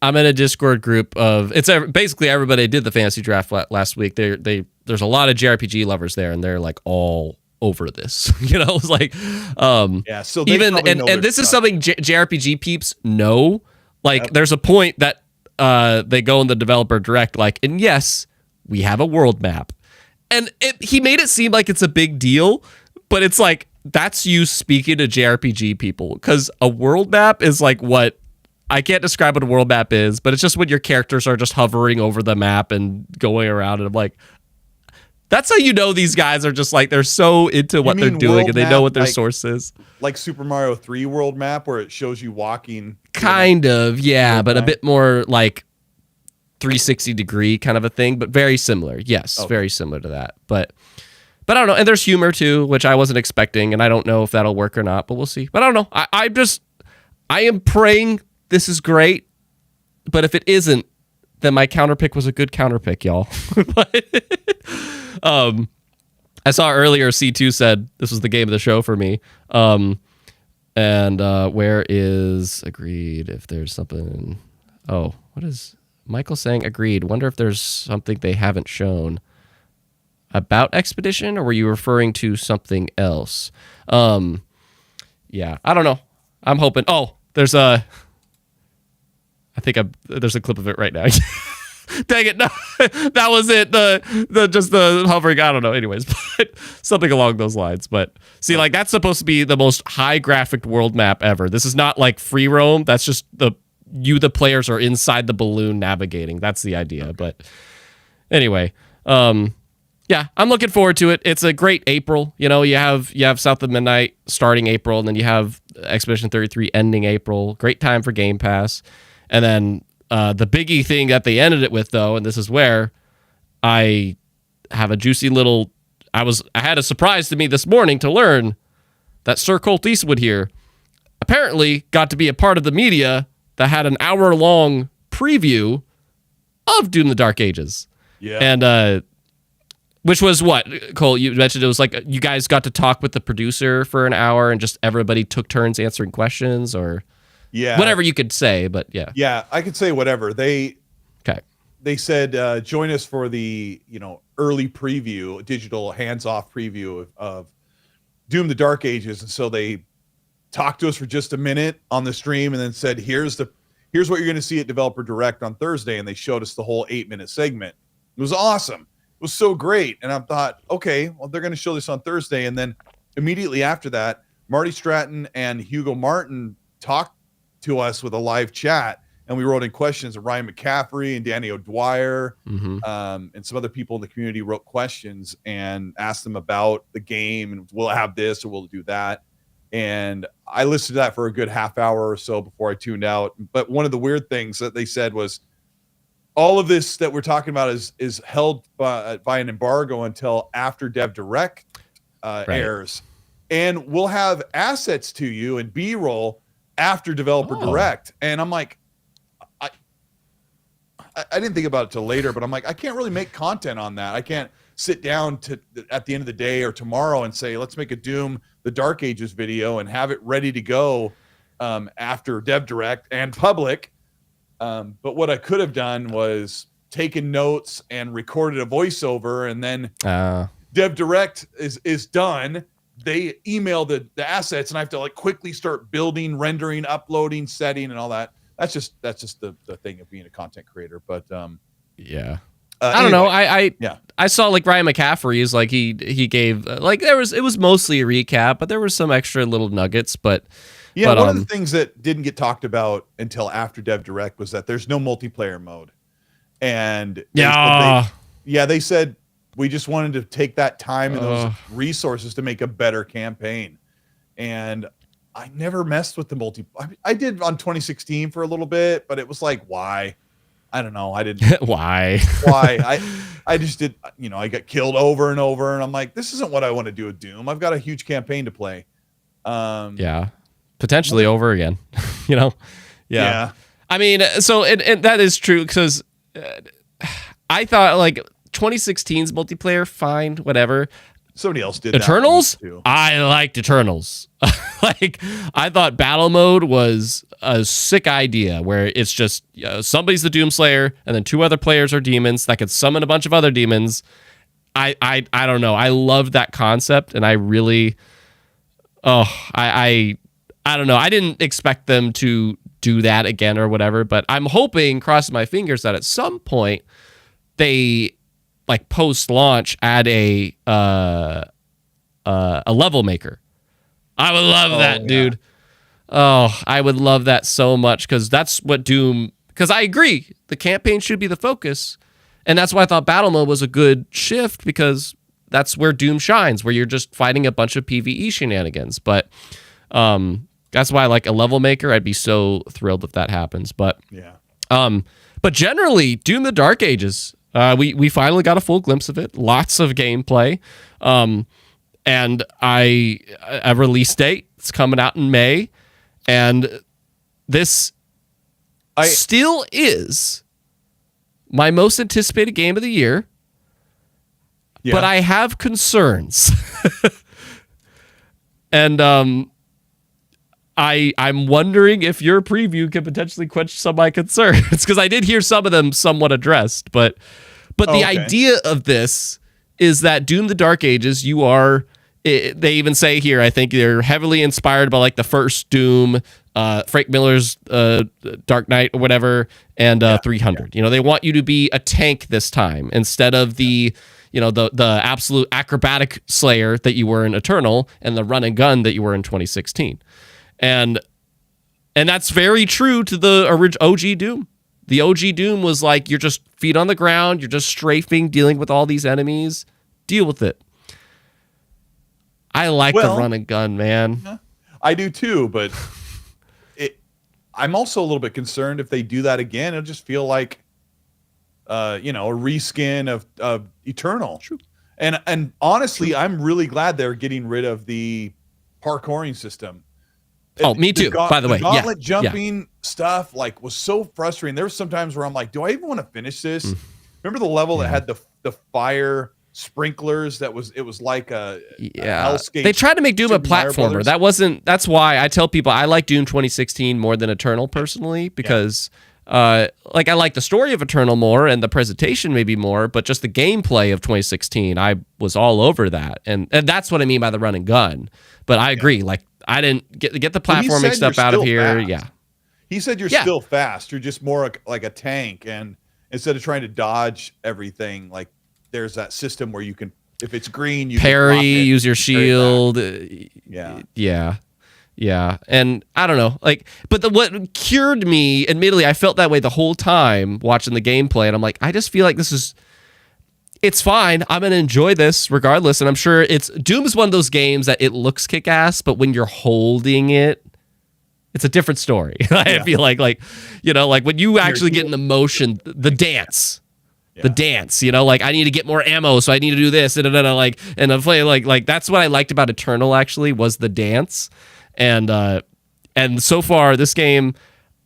I'm in a Discord group of basically everybody did the fantasy draft last week. There's a lot of JRPG lovers there, and they're like all over this. It's like so even and this is something JRPG peeps know. Like there's a point that they go in the developer direct like, and yes, we have a world map. And he made it seem like it's a big deal, but it's like, that's you speaking to JRPG people, because a world map is like what I can't describe what a world map is, but it's just when your characters are just hovering over the map and going around. And I'm like, that's how you know these guys are just like, they're so into what they're doing and they know what their source is. Like Super Mario 3 world map where it shows you walking. Kind of, yeah, but a bit more like 360 degree kind of a thing, but very similar. Yes, very similar to that. But I don't know. And there's humor too, which I wasn't expecting, and I don't know if that'll work or not, but we'll see. But I don't know. I am praying this is great, but if it isn't, then my counter pick was a good counter pick, y'all. But I saw earlier C2 said this was the game of the show for me. And where is agreed? If there's something, what is Michael saying? Agreed. Wonder if there's something they haven't shown about Expedition, or were you referring to something else? Yeah, I don't know. I'm hoping. Oh, there's there's a clip of it right now. Dang it! No, that was it. The hovering. I don't know. Anyways, but something along those lines. But see, like that's supposed to be the most high graphic world map ever. This is not like free roam. That's just the players are inside the balloon navigating. That's the idea. But anyway, yeah, I'm looking forward to it. It's a great April. You have South of Midnight starting April, and then you have Expedition 33 ending April. Great time for Game Pass. And then the biggie thing that they ended it with, though, and this is where I have a juicy little. I had a surprise to me this morning to learn that Sir Colt Eastwood here apparently got to be a part of the media that had an hour-long preview of Doom: The Dark Ages. Yeah. And which was what, Cole, you mentioned it was like you guys got to talk with the producer for an hour and just everybody took turns answering questions, or whatever you could say, but yeah. Yeah, I could say whatever. They said join us for the early preview, digital hands-off preview of Doom: The Dark Ages. And so they talked to us for just a minute on the stream and then said, here's what you're going to see at Developer Direct on Thursday. And they showed us the whole 8-minute segment. It was awesome. It was so great. And I thought, okay, well, they're going to show this on Thursday. And then immediately after that, Marty Stratton and Hugo Martin talked to us with a live chat. And we wrote in questions. And Ryan McCaffrey and Danny O'Dwyer and some other people in the community wrote questions and asked them about the game. And we'll have this or we'll do that. And I listened to that for a good half hour or so before I tuned out. But one of the weird things that they said was, all of this that we're talking about is held by an embargo until after Dev Direct airs. And we'll have assets to you and B-roll after Developer Direct. And I'm like, I didn't think about it till later, but I'm like, I can't really make content on that. I can't sit down at the end of the day or tomorrow and say, let's make a Doom: The Dark Ages video and have it ready to go after Dev Direct and public. But what I could have done was taken notes and recorded a voiceover, and then Dev Direct is done. They email the assets, and I have to like quickly start building, rendering, uploading, setting, and all that. that's just the thing of being a content creator. But yeah. I don't know. I saw like Ryan McCaffrey's like he gave like it was mostly a recap, but there were some extra little nuggets. But one of the things that didn't get talked about until after Dev Direct was that there's no multiplayer mode, and they said we just wanted to take that time and those resources to make a better campaign, and I never messed with the multi. I did on 2016 for a little bit, but it was like why. I don't know. I didn't. Why? I just did. I got killed over and over, and I'm like, this isn't what I want to do with Doom. I've got a huge campaign to play. Yeah, potentially over again. Yeah. I mean, so and that is true because I thought like 2016's multiplayer, fine, whatever. Somebody else did Eternals. That I liked Eternals. Like I thought battle mode was a sick idea where it's just somebody's the Doomslayer and then two other players are demons that could summon a bunch of other demons. I don't know. I loved that concept and I really I don't know. I didn't expect them to do that again or whatever, but I'm hoping, crossing my fingers, that at some point they like post-launch add a level maker. I would love that, dude. Oh, I would love that so much because that's what Doom... Because I agree, the campaign should be the focus, and that's why I thought battle mode was a good shift because that's where Doom shines, where you're just fighting a bunch of PvE shenanigans. But that's why I like a level maker. I'd be so thrilled if that happens. But but generally, Doom: The Dark Ages... we finally got a full glimpse of it. Lots of gameplay. And a release date. It's coming out in May. And this still is my most anticipated game of the year. Yeah. But I have concerns. And I'm wondering if your preview can potentially quench some of my concerns. Because I did hear some of them somewhat addressed. But the idea of this is that Doom: The Dark Ages, they even say here, I think they're heavily inspired by like the first Doom, Frank Miller's Dark Knight or whatever, and 300. They want you to be a tank this time instead of the absolute acrobatic slayer that you were in Eternal and the run and gun that you were in 2016. And that's very true to the original OG Doom. The OG Doom was like, you're just feet on the ground, you're just strafing, dealing with all these enemies. Deal with it. I like the run and gun, man. I do too, but I'm also a little bit concerned if they do that again, it'll just feel like a reskin of Eternal. True. And honestly, I'm really glad they're getting rid of the parkouring system. Me too, by the way. The gauntlet jumping stuff was so frustrating. There were some times where I'm like, do I even want to finish this? Remember the level that had the fire sprinklers it was like a hellscape. They tried to make Doom a platformer. That's why I tell people I like Doom 2016 more than Eternal personally, because I like the story of Eternal more and the presentation maybe more, but just the gameplay of 2016, I was all over that. And that's what I mean by the run and gun. But I agree, I didn't get the platforming stuff out of here. Fast. Yeah. He said you're still fast. You're just more like a tank, and instead of trying to dodge everything, there's that system where you can, if it's green, you parry, can use your shield. Yeah. And I don't know, but what cured me, admittedly, I felt that way the whole time watching the gameplay, and I'm like, I just feel like it's fine. I'm gonna enjoy this regardless, and I'm sure Doom is one of those games that it looks kick-ass, but when you're holding it, it's a different story. I feel like when you actually get in the motion, the dance. The dance, I need to get more ammo, so I need to do this, and I'm playing that's what I liked about Eternal actually was the dance, and so far this game,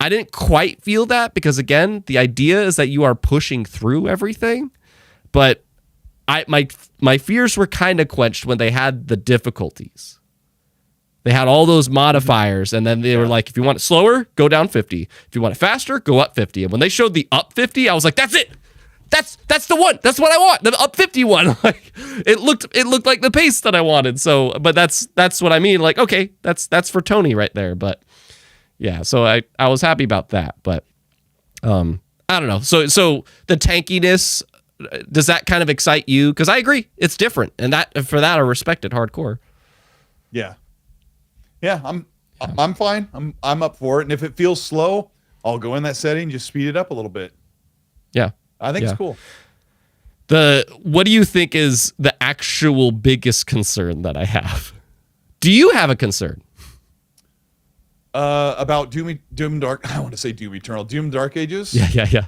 I didn't quite feel that because again, the idea is that you are pushing through everything, but my fears were kind of quenched when they had the difficulties. They had all those modifiers, and then they were like, if you want it slower, go down 50. If you want it faster, go up 50. And when they showed the up 50, I was like, that's it. That's the one. That's what I want. The up 50 one. It looked like the pace that I wanted. So, but that's what I mean. Okay, that's for Tony right there. But Yeah, so I was happy about that, but I don't know. So the tankiness, does that kind of excite you? Because I agree, it's different, and for that I respect it hardcore. Yeah, I'm fine. I'm up for it, and if it feels slow, I'll go in that setting, just speed it up a little bit. Yeah, I think it's cool. What do you think is the actual biggest concern that I have? Do you have a concern? About Doom Dark, I want to say Doom Eternal, Doom Dark Ages? Yeah.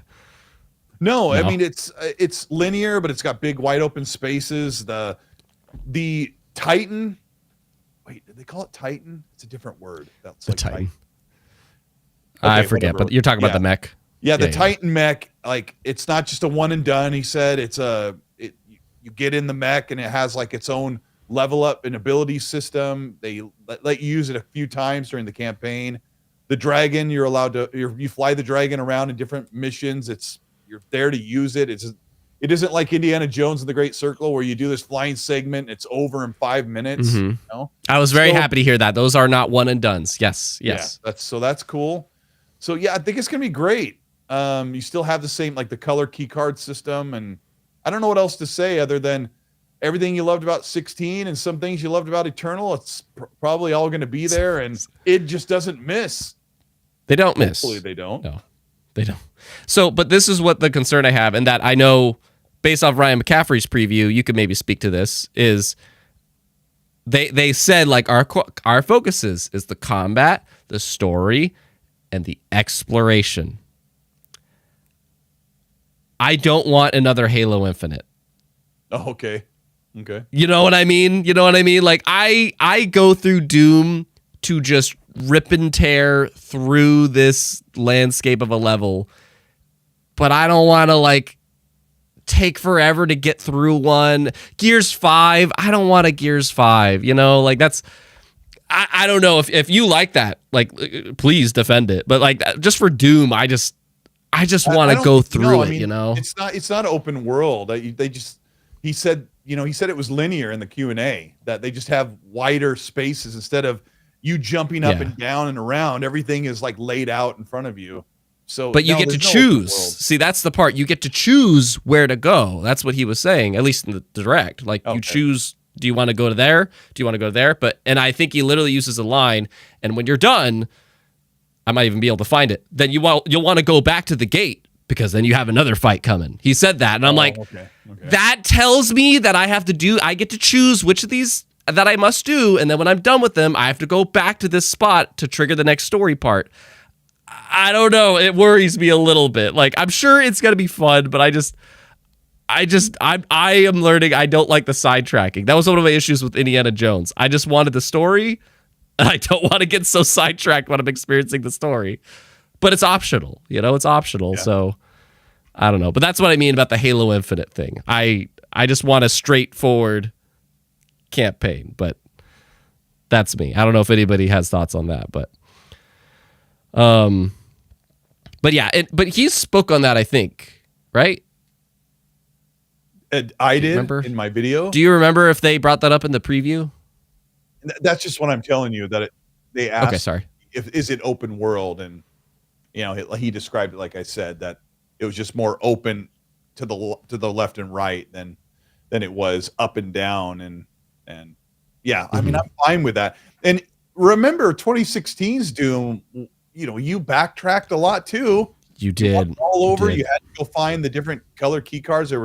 No, I mean, it's linear, but it's got big wide open spaces. The Titan, wait, did they call it Titan? It's a different word. That's the like Titan. Okay, I forget, whatever. but you're talking about the mech. Yeah, the Titan mech, like, it's not just a one and done. He said you get in the mech and it has like its own level up and ability system. They let you use it a few times during the campaign. The dragon, you're allowed to you fly the dragon around in different missions. You're there to use it. It isn't like Indiana Jones and the Great Circle where you do this flying segment and it's over in 5 minutes. Mm-hmm. You know? I was very happy to hear that. Those are not one and dones. Yes. Yeah, that's cool. So yeah, I think it's gonna be great. You still have the same, like, the color key card system, and I don't know what else to say other than everything you loved about 16 and some things you loved about Eternal. It's probably all going to be there, and it just doesn't miss. They don't miss. Hopefully they don't. No, they don't. So, but this is what the concern I have, and that I know based off Ryan McCaffrey's preview, you could maybe speak to this, is they said, like, our focuses is the combat, the story, and the exploration. I don't want another Halo Infinite. Oh, okay. You know what I mean? Like, I go through Doom to just rip and tear through this landscape of a level, but I don't want to, like, take forever to get through one. Gears 5, I don't want a Gears 5, like, that's, I don't know if you like that, like, please defend it, but, like, just for Doom, I just want to go through it. It's not open world. He said it was linear in the Q&A, that they just have wider spaces instead of you jumping up and down and around. Everything is, like, laid out in front of you. So, but you get to choose. See, that's the part. You get to choose where to go. That's what he was saying, at least in the direct. Like, you choose, do you want to go to there? Do you want to go to there? And I think he literally uses a line, and when you're done, I might even be able to find it, then you'll want to go back to the gate, because then you have another fight coming. He said that, and I'm like, that tells me that I get to choose which of these that I must do, and then when I'm done with them, I have to go back to this spot to trigger the next story part. I don't know. It worries me a little bit. Like, I'm sure it's gonna be fun, but I am learning I don't like the sidetracking. That was one of my issues with Indiana Jones. I just wanted the story, and I don't want to get so sidetracked when I'm experiencing the story. But it's optional, it's optional. Yeah. So I don't know. But that's what I mean about the Halo Infinite thing. I just want a straightforward campaign, but that's me. I don't know if anybody has thoughts on that, but yeah, but he spoke on that, I think, right? I did in my video. Do you remember if they brought that up in the preview? That's just what I'm telling you, that they asked, okay, sorry, is it open world? And he described it, like I said, that it was just more open to the left and right than it was up and down, and yeah, I mean, I'm fine with that. And remember 2016's Doom, you backtracked a lot too. You did all over. You had to go find the different color key cards. You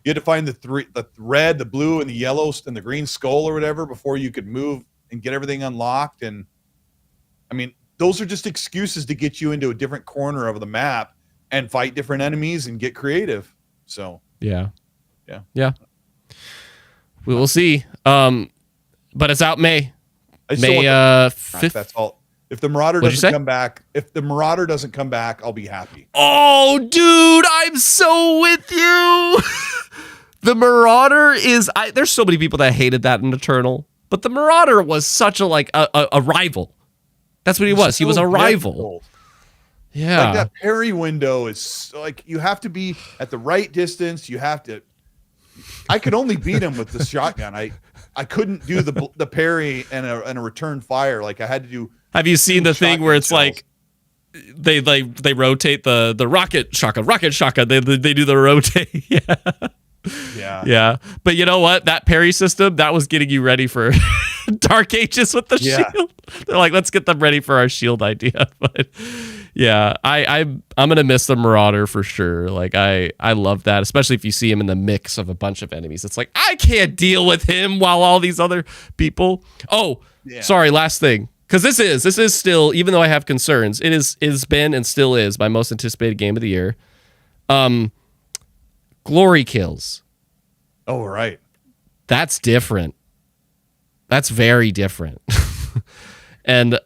had to find the red, the blue, and the yellow, and the green skull or whatever before you could move and get everything unlocked. And I mean, those are just excuses to get you into a different corner of the map and fight different enemies and get creative. So yeah. We will see. But it's out May 5th. That's all. If the Marauder doesn't come back, I'll be happy. Oh, dude, I'm so with you. The Marauder is. There's so many people that hated that in Eternal, but the Marauder was such a rival. That's what he was. He was a rival. Difficult. Yeah. Like, that parry window is like, you have to be at the right distance. I could only beat him with the shotgun. I couldn't do the parry and a return fire. Like, I had to do. Have you seen the thing where it's like they rotate the rocket shotgun. They do the rotate. Yeah. But you know what? That parry system, that was getting you ready for Dark Ages with the shield. They're like, let's get them ready for our shield idea. But yeah, I'm gonna miss the Marauder for sure. Like I love that, especially if you see him in the mix of a bunch of enemies. It's like I can't deal with him while all these other people. Oh, sorry, last thing. Because this is still, even though I have concerns, it is been and still is my most anticipated game of the year. Glory kills. Oh, right. That's different. That's very different. And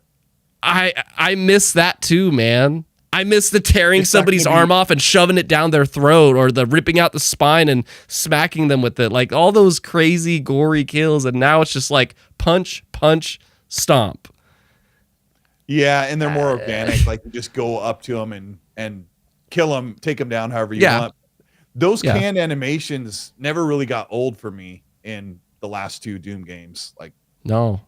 I miss that too, man. I miss the tearing somebody's arm off and shoving it down their throat, or the ripping out the spine and smacking them with it. Like all those crazy gory kills, and now it's just like punch, stomp. Yeah, and they're more organic. Like you just go up to them and kill them, take them down however you want. Those canned animations never really got old for me in the last two Doom games. Like, no.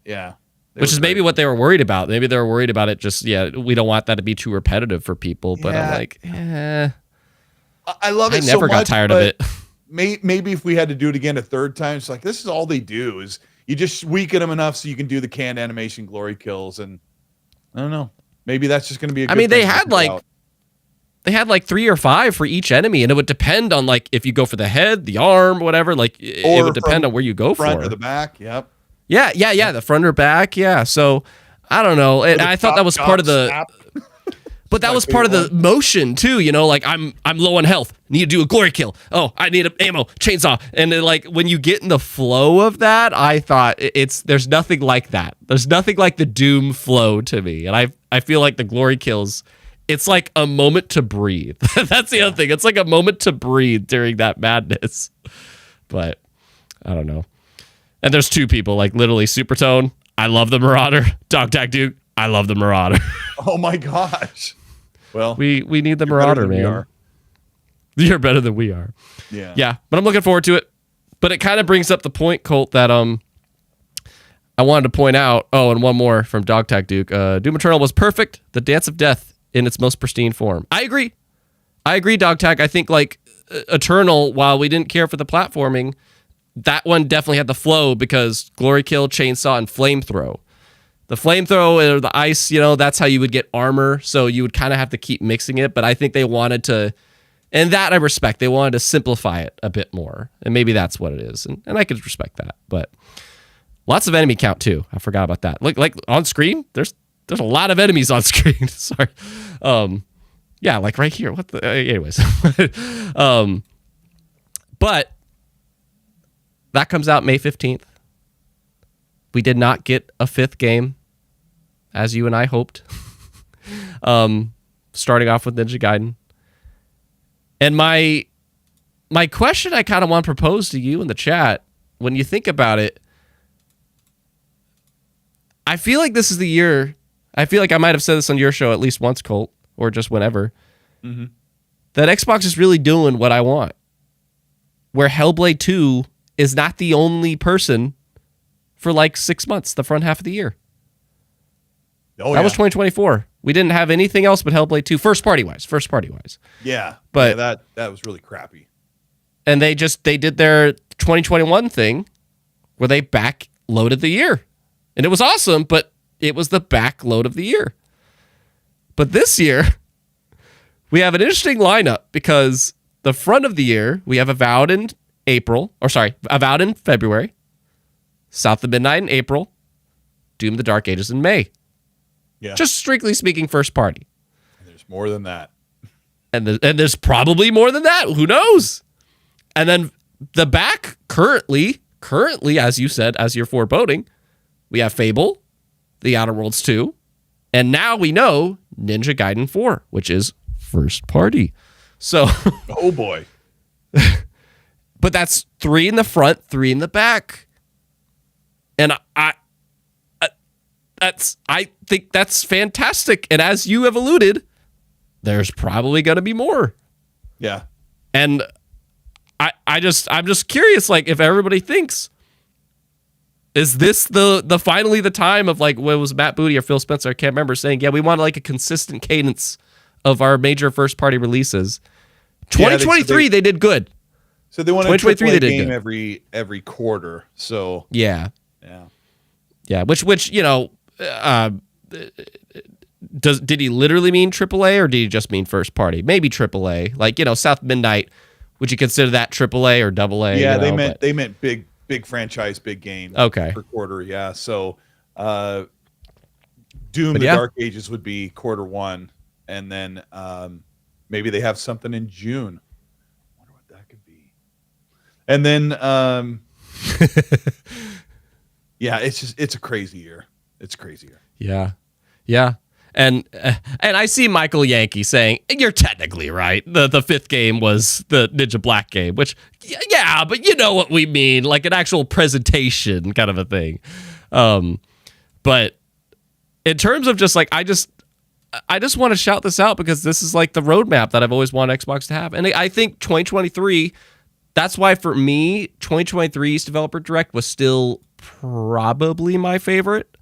Yeah. Which is maybe what they were worried about. Maybe they were worried about it. Just, we don't want that to be too repetitive for people. But I'm like, I love it. I never got tired of it. Maybe if we had to do it again a third time, it's like, this is all they do is you just weaken them enough so you can do the canned animation glory kills. And I don't know. Maybe that's just going to be a good thing they had like 3 or 5 for each enemy, and it would depend on like if you go for the head, the arm, whatever. Like it would depend on where you go front for. Or the back. Yep. Yeah. The front or back. Yeah. So I don't know. And I thought that was part of the. But that was part of the motion too, like I'm low on health, need to do a glory kill. Oh, I need ammo, chainsaw. And then like when you get in the flow of that, I thought there's nothing like that. There's nothing like the Doom flow to me. And I feel like the glory kills, it's like a moment to breathe. That's the other thing. It's like a moment to breathe during that madness. But I don't know. And there's 2 people, like literally Supertone, I love the Marauder. Dog Tag Duke, I love the Marauder. Oh my gosh. Well, we need the Marauder, man. You're better than we are. Yeah, but I'm looking forward to it. But it kind of brings up the point, Colt, that I wanted to point out. Oh, and one more from Dog Tag Duke. Doom Eternal was perfect. The Dance of Death in its most pristine form. I agree, Dog Tag. I think like Eternal, while we didn't care for the platforming, that one definitely had the flow because Glory Kill, Chainsaw, and Flamethrow. The flamethrower or the ice, that's how you would get armor. So you would kind of have to keep mixing it. But I think they wanted to, and that I respect, they wanted to simplify it a bit more. And maybe that's what it is. And I could respect that. But lots of enemy count too. I forgot about that. Like on screen, there's a lot of enemies on screen. Sorry. Yeah, like right here. What the, anyways. But that comes out May 15th. We did not get a 5th game, as you and I hoped. Starting off with Ninja Gaiden. And my question I kind of want to propose to you in the chat, when you think about it, I feel like this is the year, I feel like I might have said this on your show at least once, Colt, or just whenever, that Xbox is really doing what I want. Where Hellblade 2 is not the only person for like 6 months, the front half of the year. That was 2024. We didn't have anything else but Hellblade 2, first party wise. Yeah, but that was really crappy. And they did their 2021 thing where they backloaded the year, and it was awesome. But it was the backload of the year. But this year, we have an interesting lineup because the front of the year we have Avowed in February. South of Midnight in April, Doom the Dark Ages in May. Yeah. Just strictly speaking, first party. And there's more than that. And there's probably more than that. Who knows? And then the back currently, as you said, as you're foreboding, we have Fable, The Outer Worlds 2, and now we know Ninja Gaiden 4, which is first party. So, oh boy. But that's 3 in the front, 3 in the back. And I think that's fantastic. And as you have alluded, there's probably going to be more. Yeah. And I'm just curious, like if everybody thinks Is this the finally the time of like, what was Matt Booty or Phil Spencer? I can't remember, saying, yeah, we want like a consistent cadence of our major first party releases. 2023 they did good. So they want a AAA game every quarter. So yeah. Which did he literally mean AAA or did he just mean first party? Maybe AAA. Like, South Midnight. Would you consider that AAA or AA? Yeah, they meant big franchise, big game. Okay. Per quarter. Yeah. So Doom: The Dark Ages would be Q1, and then maybe they have something in June. I wonder what that could be. And then yeah, it's a crazy year. It's a crazy year. Yeah. And I see Michael Yankee saying, you're technically right. The fifth game was the Ninja Black game, which, yeah, but you know what we mean, like an actual presentation kind of a thing. But in terms of just like, I just want to shout this out because this is like the roadmap that I've always wanted Xbox to have. And I think 2023, that's why for me, 2023's Developer Direct was still probably my favorite.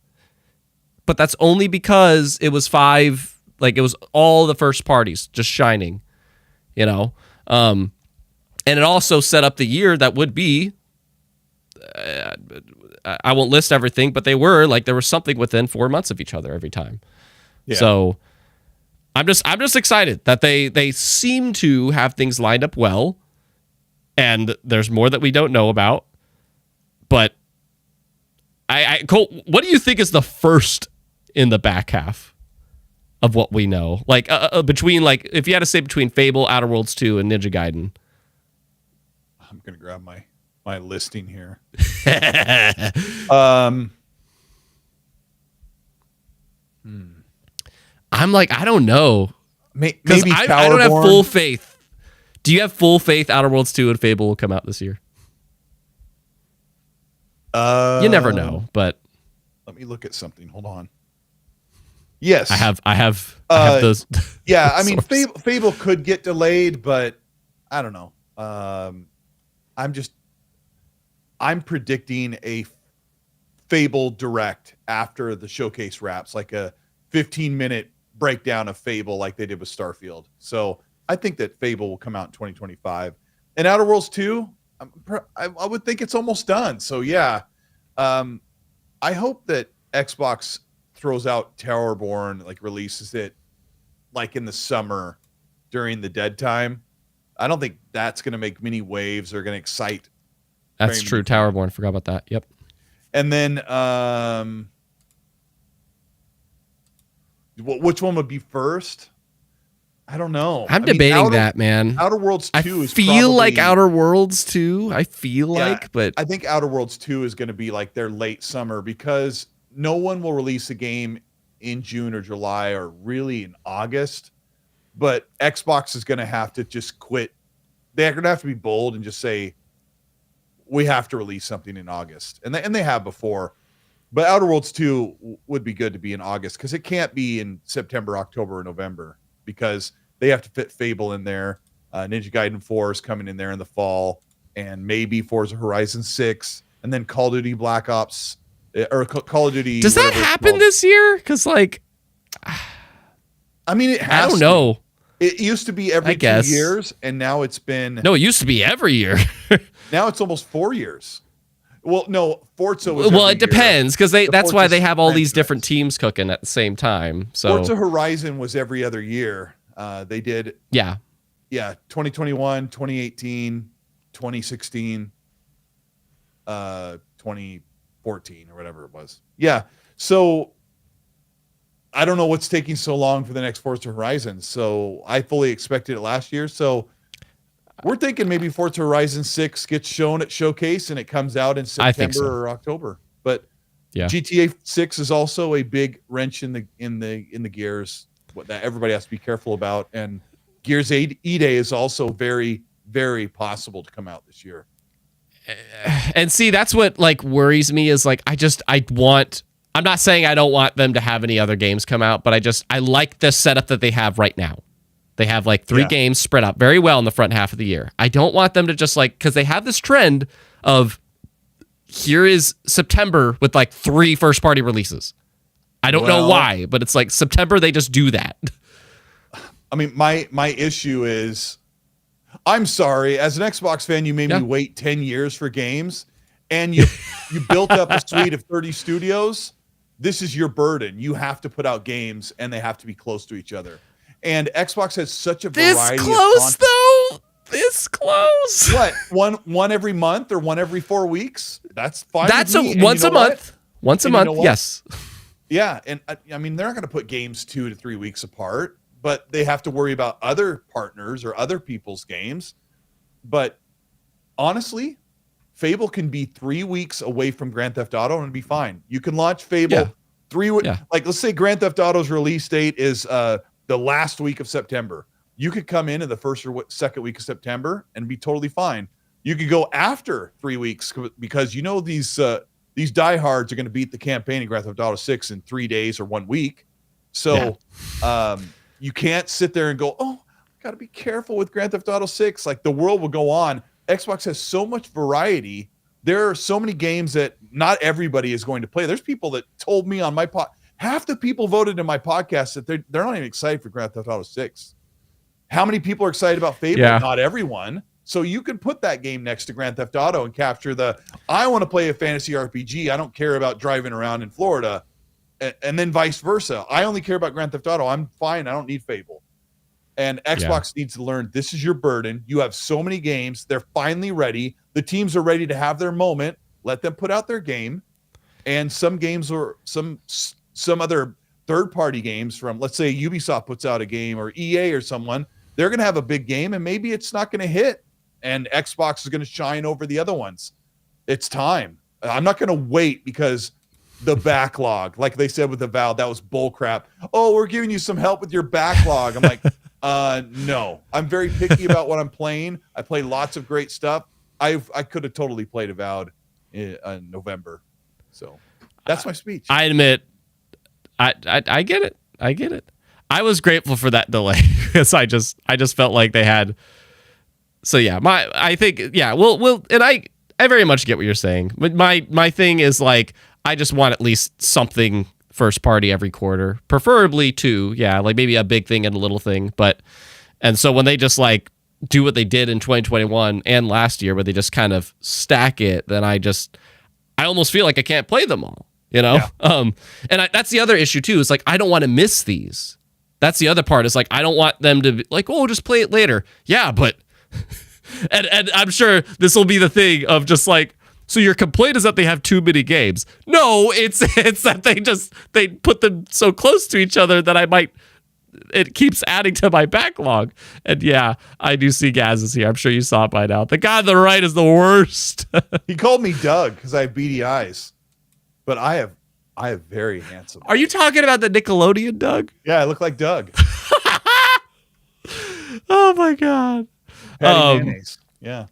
But that's only because it was it was all the first parties just shining, and it also set up the year that would be, I won't list everything, but there was something within 4 months of each other every time. Yeah. So I'm just excited that they seem to have things lined up well, and there's more that we don't know about. But Colt, what do you think is the first in the back half of what we know? Like between, like, if you had to say between Fable, Outer Worlds 2, and Ninja Gaiden. I'm gonna grab my listing here. I'm like, I don't know. Maybe I don't have full faith. Do you have full faith Outer Worlds 2 and Fable will come out this year? You never know, but let me look at something. Hold on. Yes, I have those. Yeah, I mean, Fable could get delayed, but I don't know. I'm predicting a Fable Direct after the showcase wraps, like a 15-minute breakdown of Fable, like they did with Starfield. So I think that Fable will come out in 2025, and Outer Worlds 2. I would think it's almost done. So yeah, I hope that Xbox throws out Towerborn, like releases it like in the summer during the dead time. I don't think that's going to make many waves or going to excite. That's true. Towerborn, forgot about that. Yep. And then which one would be first? I don't know. I'm debating that, man. Outer Worlds 2 is feel probably, like Outer Worlds 2. I feel like, but I think Outer Worlds 2 is going to be like their late summer because no one will release a game in June or July or really in August. But Xbox is going to have to just quit. They're going to have to be bold and just say, we have to release something in August. And they have before. But Outer Worlds 2 would be good to be in August because it can't be in September, October, or November because they have to fit Fable in there. Ninja Gaiden 4 is coming in there in the fall, and maybe Forza Horizon 6, and then Call of Duty Black Ops, or Call of Duty. Does that happen this year? Because, like, I mean, it has. I don't know. It used to be every 2 years, and now it's been. No, it used to be every year. Now it's almost 4 years. Well, no, Forza was. Well, it depends because that's why they have all these different teams cooking at the same time. So Forza Horizon was every other year. They did. Yeah. 2021, 2018, 2016, 2014, or whatever it was. Yeah. So I don't know what's taking so long for the next Forza Horizon. So I fully expected it last year. So we're thinking maybe Forza Horizon 6 gets shown at Showcase and it comes out in September or October. But yeah, GTA 6 is also a big wrench in the gears. What that everybody has to be careful about, and Gears 8 E-Day is also very, very possible to come out this year. And see, that's what like worries me is like I'm not saying I don't want them to have any other games come out, but I like the setup that they have right now. They have like 3 games spread out very well in the front half of the year. I don't want them to just like, because they have this trend of here is September with like 3 first-party releases. I don't know why, but it's like September, they just do that. I mean, my issue is, I'm sorry, as an Xbox fan, you made me wait 10 years for games, and you built up a suite of 30 studios. This is your burden. You have to put out games, and they have to be close to each other. And Xbox has such a variety. This close, though. This close. What? One every month or one every 4 weeks? That's fine. That's with me. once a month. Once a month. Yes. Yeah, and I mean, they're not going to put games 2 to 3 weeks apart, but they have to worry about other partners or other people's games. But honestly, Fable can be 3 weeks away from Grand Theft Auto and be fine. You can launch Fable 3 weeks. Like, let's say Grand Theft Auto's release date is the last week of September. You could come in the first or second week of September and be totally fine. You could go after 3 weeks because you know these diehards are going to beat the campaign in Grand Theft Auto 6 in 3 days or 1 week. So you can't sit there and go, oh, got to be careful with Grand Theft Auto 6. Like, the world will go on. Xbox has so much variety. There are so many games that not everybody is going to play. There's people that told me on my half the people voted in my podcast that they're not even excited for Grand Theft Auto 6. How many people are excited about Fable? Yeah. Not everyone. So you can put that game next to Grand Theft Auto and capture I want to play a fantasy RPG. I don't care about driving around in Florida. And then vice versa. I only care about Grand Theft Auto. I'm fine. I don't need Fable. And Xbox needs to learn this is your burden. You have so many games. They're finally ready. The teams are ready to have their moment. Let them put out their game. And some games or some other third-party games from, let's say Ubisoft puts out a game or EA or someone, they're going to have a big game and maybe it's not going to hit. And Xbox is going to shine over the other ones. It's time. I'm not going to wait because the backlog, like they said with the Valve, that was bull crap. Oh, we're giving you some help with your backlog. I'm like, no. I'm very picky about what I'm playing. I play lots of great stuff. I could have totally played Avowed in November. So that's my speech. I admit, I get it. I get it. I was grateful for that delay because I just felt like they had. So yeah, I think we'll and I very much get what you're saying. But my thing is like I just want at least something first party every quarter, preferably 2. Yeah, like maybe a big thing and a little thing. And so when they just like do what they did in 2021 and last year, where they just kind of stack it, then I almost feel like I can't play them all. You know, that's the other issue too. Is like I don't want to miss these. That's the other part. Is like I don't want them to be like, oh, just play it later. Yeah, but and I'm sure this will be the thing of just like, so your complaint is that they have too many games. No, it's that they put them so close to each other that it keeps adding to my backlog. And yeah, I do see Gaz is here. I'm sure you saw it by now. The guy on the right is the worst. He called me Doug because I have beady eyes, but I have very handsome. Are you talking about the Nickelodeon Doug? Yeah, I look like Doug. Oh my God. Mayonnaise. Yeah.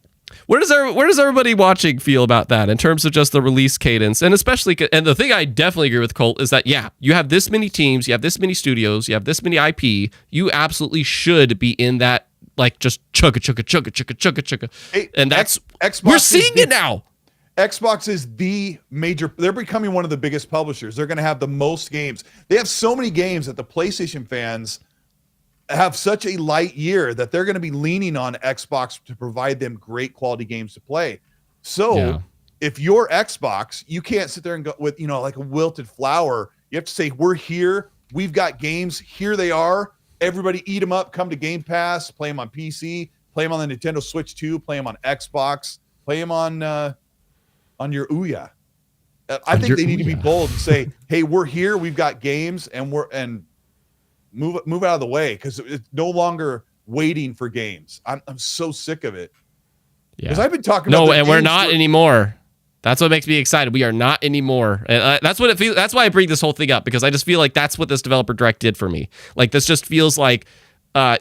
Where does everybody watching feel about that in terms of just the release cadence? And especially, and the thing I definitely agree with Colt is that, you have this many teams, you have this many studios, you have this many IP, you absolutely should be in that, like, just chugga. Hey, and that's, Xbox we're seeing it now. Xbox is the major, they're becoming one of the biggest publishers. They're going to have the most games. They have so many games that the PlayStation fans have such a light year that they're going to be leaning on Xbox to provide them great quality games to play. So if you're Xbox, you can't sit there and go with, like a wilted flower. You have to say, we're here. We've got games. Here they are. Everybody eat them up. Come to Game Pass. Play them on PC. Play them on the Nintendo Switch 2. Play them on Xbox. Play them on your Ouya. I think they need to be bold and say, hey, we're here. We've got games and move out of the way because it's no longer waiting for games. I'm so sick of it. Because I've been talking about and we're not anymore. That's what makes me excited. We are not anymore. And that's what it feels. That's why I bring this whole thing up, because I just feel like that's what this developer direct did for me. Like, this just feels like,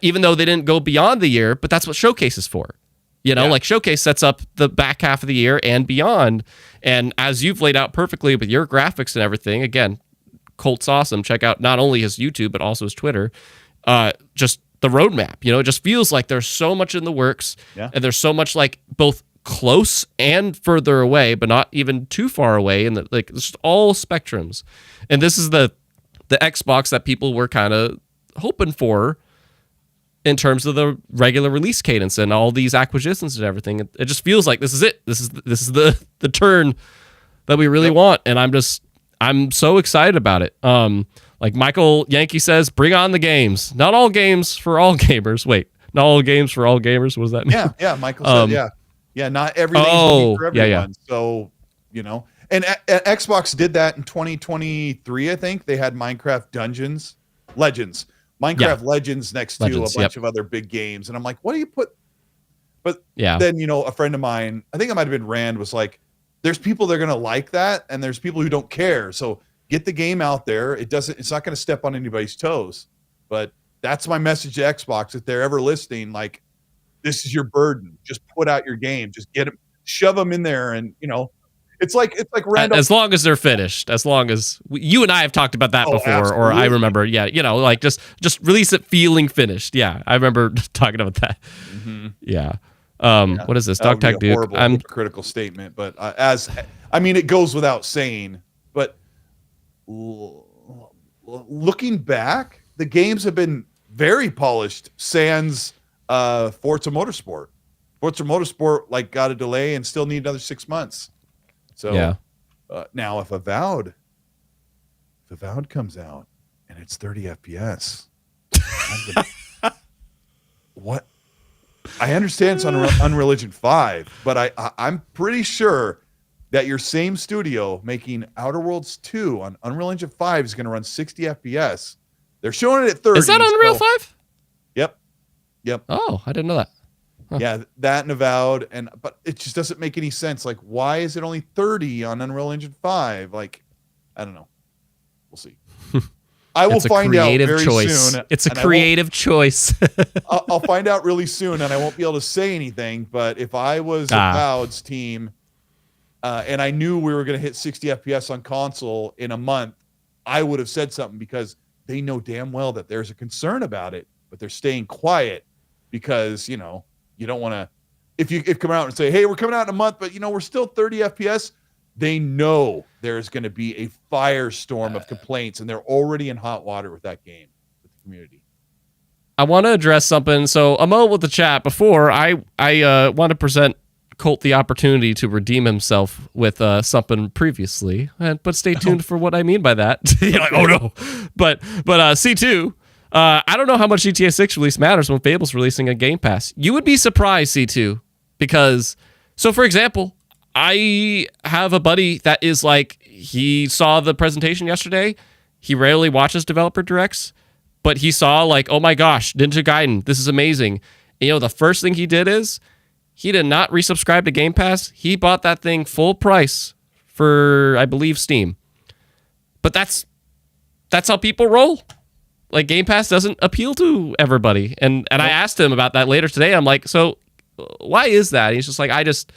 even though they didn't go beyond the year, but that's what Showcase is for. Like Showcase sets up the back half of the year and beyond. And as you've laid out perfectly with your graphics and everything, again, Colt's awesome. Check out not only his YouTube, but also his Twitter. Just the roadmap, it just feels like there's so much in the works, and there's so much like both close and further away, but not even too far away, and like it's just all spectrums. And this is the Xbox that people were kind of hoping for in terms of the regular release cadence and all these acquisitions and everything. It just feels like this is it. This is the turn that we really want, and I'm so excited about it. Like Michael Yankee says, bring on the games. Not all games for all gamers. Wait, not all games for all gamers. What does that mean? Yeah. Michael said, yeah. Not everything's for everyone. Yeah. So, and Xbox did that in 2023. I think they had Minecraft Legends next to a bunch of other big games. And I'm like, what do you put? But then, a friend of mine, I think it might've been Rand, was like, there's people that are going to like that. And there's people who don't care. So get the game out there. It's not going to step on anybody's toes, but that's my message to Xbox. If they're ever listening, like, this is your burden. Just put out your game. Just get them, shove them in there. And, it's like random. As long as they're finished, as long as you and I have talked about that before, absolutely. Or I remember, like just release it feeling finished. Yeah. I remember talking about that. Mm-hmm. Yeah. What is this? Dog Tag Duke. Horrible, hypocritical statement, but it goes without saying, but looking back, the games have been very polished sans Forza Motorsport. Forza Motorsport got a delay and still need another 6 months. So now if Avowed comes out and it's 30 FPS, what? I understand it's on Unreal Engine 5, but I'm pretty sure that your same studio making Outer Worlds 2 on Unreal Engine 5 is going to run 60 FPS. They're showing it at 30. Is that Unreal 5? Yep. Oh, I didn't know that. Huh. Yeah, that and Avowed, but it just doesn't make any sense. Like, why is it only 30 on Unreal Engine 5? Like, I don't know. We'll see. I will find out very soon. It's a creative choice. I'll find out really soon, and I won't be able to say anything. But if I was Avowed's team, and I knew we were going to hit 60 FPS on console in a month, I would have said something, because they know damn well that there's a concern about it, but they're staying quiet because, you don't want to, if you come out and say, hey, we're coming out in a month, but we're still 30 FPS, they know there's going to be a firestorm of complaints, and they're already in hot water with that game, with the community. I want to address something. So Amo with the chat before, I want to present Colt the opportunity to redeem himself with something previously, but stay tuned for what I mean by that. You're like, oh no, but C2. I don't know how much GTA 6 release matters when Fable's releasing a Game Pass. You would be surprised, C2, because, so for example, I have a buddy that is like, he saw the presentation yesterday. He rarely watches developer directs, but he saw oh my gosh, Ninja Gaiden, this is amazing. And, the first thing he did is he did not resubscribe to Game Pass. He bought that thing full price for, I believe, Steam. But that's how people roll. Game Pass doesn't appeal to everybody. And I asked him about that later today. I'm like, so why is that? And he's just like, I just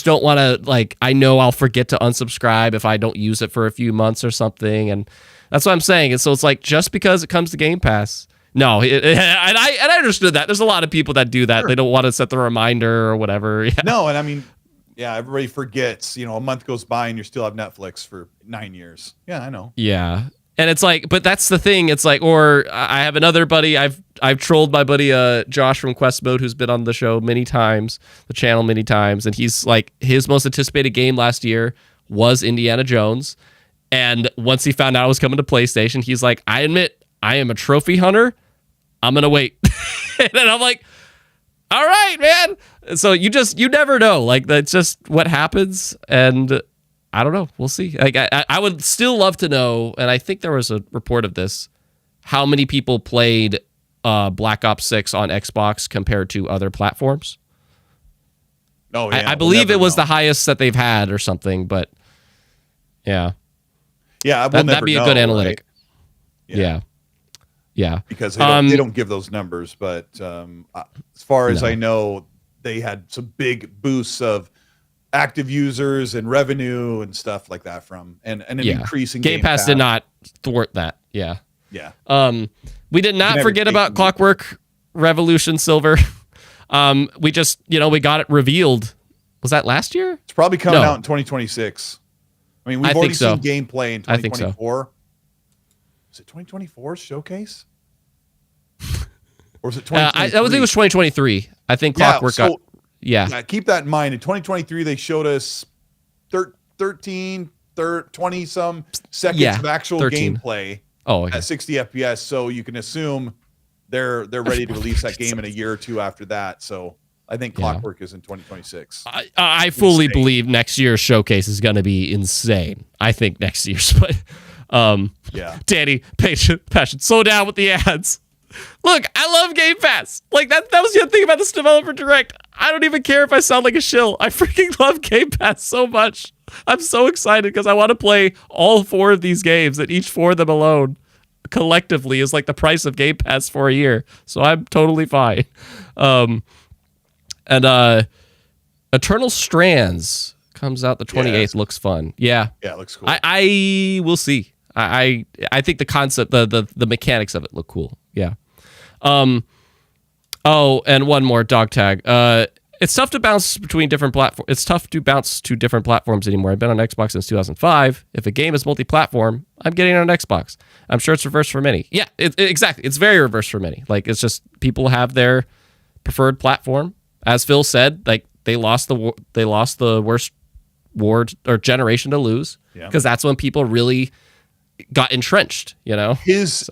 don't want to, I know I'll forget to unsubscribe if I don't use it for a few months or something. And that's what I'm saying. And so it's just because it comes to Game Pass. No, and I understood that. There's a lot of people that do that. Sure. They don't want to set the reminder or whatever. Yeah. No, and everybody forgets, a month goes by and you still have Netflix for 9 years. Yeah, I know. Yeah. And it's but that's the thing. It's or I have another buddy. I've trolled my buddy Josh from Quest Mode, who's been on the show many times, the channel many times, and he's his most anticipated game last year was Indiana Jones. And once he found out it was coming to PlayStation, he's like, I admit I am a trophy hunter. I'm gonna wait. And then I'm like, all right, man. So you never know. That's just what happens. And I don't know. We'll see. I would still love to know, and I think there was a report of this, how many people played Black Ops 6 on Xbox compared to other platforms. Oh, yeah. I believe it was the highest that they've had or something, but yeah. Yeah, that'd be a good analytic. Right? Yeah. Because they don't give those numbers, but as far as I know, they had some big boosts of active users and revenue and stuff like that from and an increasing Game Pass did not thwart that. Yeah. We did not forget about Clockwork Revolution Silver. We just we got it revealed Was that last year? It's probably coming out in 2026. I mean, we've already seen gameplay in 2024. I think so. Is it 2024 showcase? Or is it 2023? I think it was 2023. I think Clockwork got... Yeah. Keep that in mind. In 2023, they showed us 20-some seconds of actual gameplay at 60 FPS. So you can assume they're ready to release that game in a year or two after that. So I think Clockwork is in 2026. I fully believe next year's showcase is going to be insane. I think next year's, but Danny, passion, slow down with the ads. Look, I love Game Pass. Like that was the other thing about this developer direct. I don't even care if I sound like a shill. I freaking love Game Pass so much. I'm so excited because I want to play all 4 of these games, and each 4 of them alone collectively is like the price of Game Pass for a year. So I'm totally fine. And Eternal Strands comes out the 28th. Looks fun. Yeah, it looks cool. I will see. I think the concept, the mechanics of it look cool. Yeah. Oh, and one more dog tag. It's tough to bounce between different platforms. It's tough to bounce to different platforms anymore. I've been on Xbox since 2005. If a game is multi-platform, I'm getting it on Xbox. I'm sure it's reversed for many. Yeah, exactly. It's very reversed for many. Like, it's just people have their preferred platform. As Phil said, like they lost the worst war or generation to lose because that's when people really got entrenched. You know, his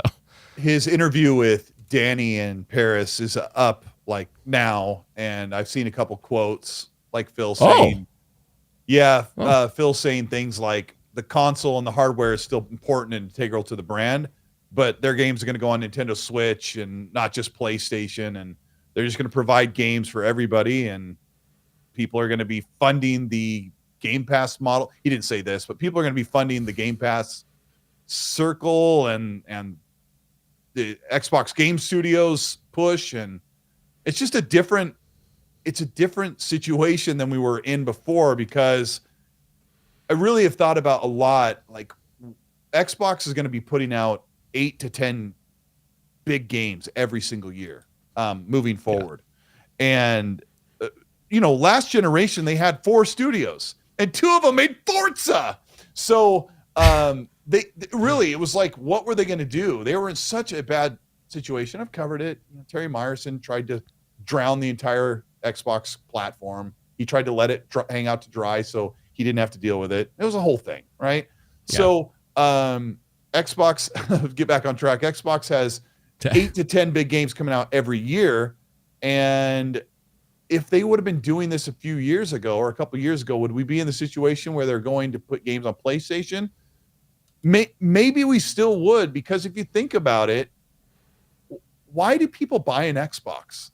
interview with Danny and Paris is up like now, and I've seen a couple quotes like Phil saying, Phil saying things like the console and the hardware is still important and integral to the brand, but their games are going to go on Nintendo Switch and not just PlayStation, and they're just going to provide games for everybody, and people are going to be funding the Game Pass model. He didn't say this, but people are going to be funding the Game Pass circle and the Xbox Game Studios push, and it's just a different situation than we were in before, because I really have thought about a lot, like Xbox is going to be putting out 8 to 10 big games every single year moving forward. And last generation they had 4 studios and 2 of them made Forza. So they really, it was like, what were they going to do? They were in such a bad situation. I've covered it. Terry Myerson tried to drown the entire Xbox platform. He tried to let it hang out to dry so he didn't have to deal with it. It was a whole thing, right? Yeah. So Xbox, get back on track. Xbox has 8 to 10 big games coming out every year. And if they would have been doing this a few years ago or a couple of years ago, would we be in the situation where they're going to put games on PlayStation? Maybe we still would, because if you think about it, why do people buy an Xbox?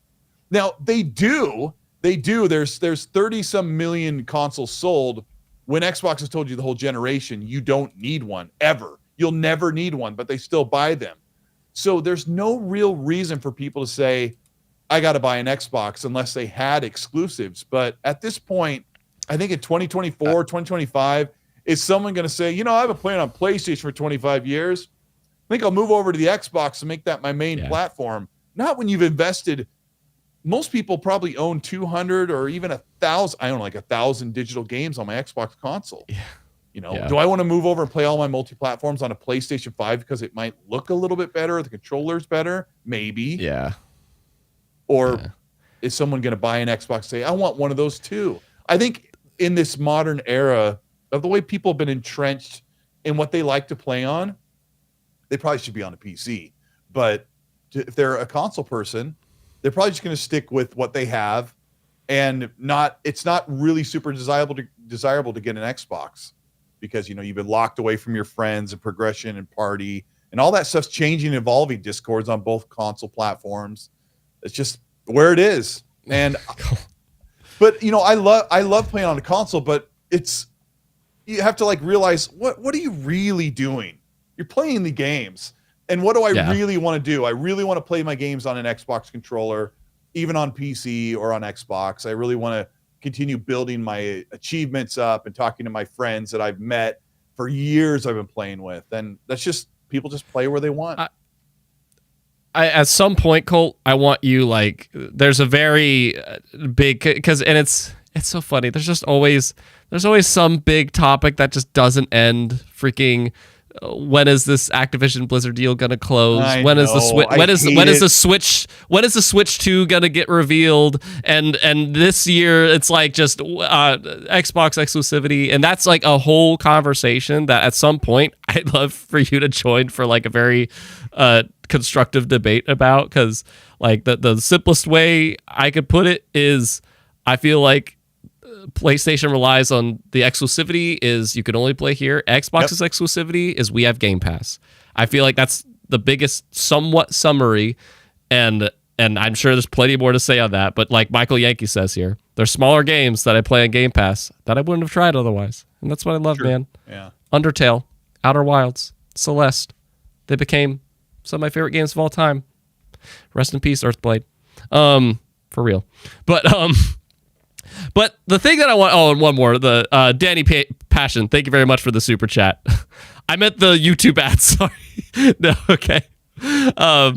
Now they do. There's 30 some million consoles sold. When Xbox has told you the whole generation, you don't need one ever. You'll never need one, but they still buy them. So there's no real reason for people to say, I got to buy an Xbox unless they had exclusives. But at this point, I think in 2024, 2025, is someone going to say, I haven't played on PlayStation for 25 years. I think I'll move over to the Xbox and make that my main platform. Not when you've invested. Most people probably own 200 or even 1,000. I own like 1,000 digital games on my Xbox console. Do I want to move over and play all my multi-platforms on a PlayStation 5 because it might look a little bit better, the controller's better? Maybe. Yeah. Or is someone going to buy an Xbox and say, I want one of those too? I think in this modern era of the way people have been entrenched in what they like to play on, they probably should be on a PC. But if they're a console person, they're probably just going to stick with what they have, and it's not really super desirable to get an Xbox, because you've been locked away from your friends and progression and party and all that stuff's changing and evolving. Discord's on both console platforms. It's just where it is. And but I love playing on a console, but you have to realize what are you really doing? You're playing the games. And what do I really want to do? I really want to play my games on an Xbox controller, even on PC or on Xbox. I really want to continue building my achievements up and talking to my friends that I've met for years I've been playing with. And that's just, people just play where they want. I at some point, Colt, I want you there's a very big, and it's it's so funny. There's always some big topic that just doesn't end. Freaking, when is this Activision Blizzard deal gonna close? When is the Switch 2 gonna get revealed? And this year it's like just Xbox exclusivity, and that's like a whole conversation that at some point I'd love for you to join for like a very constructive debate about, because like the simplest way I could put it is I feel like PlayStation relies on the exclusivity is you can only play here. Xbox's exclusivity is we have Game Pass. I feel like that's the biggest somewhat summary, and I'm sure there's plenty more to say on that, but like Michael Yankee says here, there's smaller games that I play on Game Pass that I wouldn't have tried otherwise. And that's what I love, man. Yeah. Undertale, Outer Wilds, Celeste. They became some of my favorite games of all time. Rest in peace, Earthblade. For real. But the thing that I want, and one more, the Danny Passion, thank you very much for the super chat. I meant the YouTube ad, sorry. No, okay. I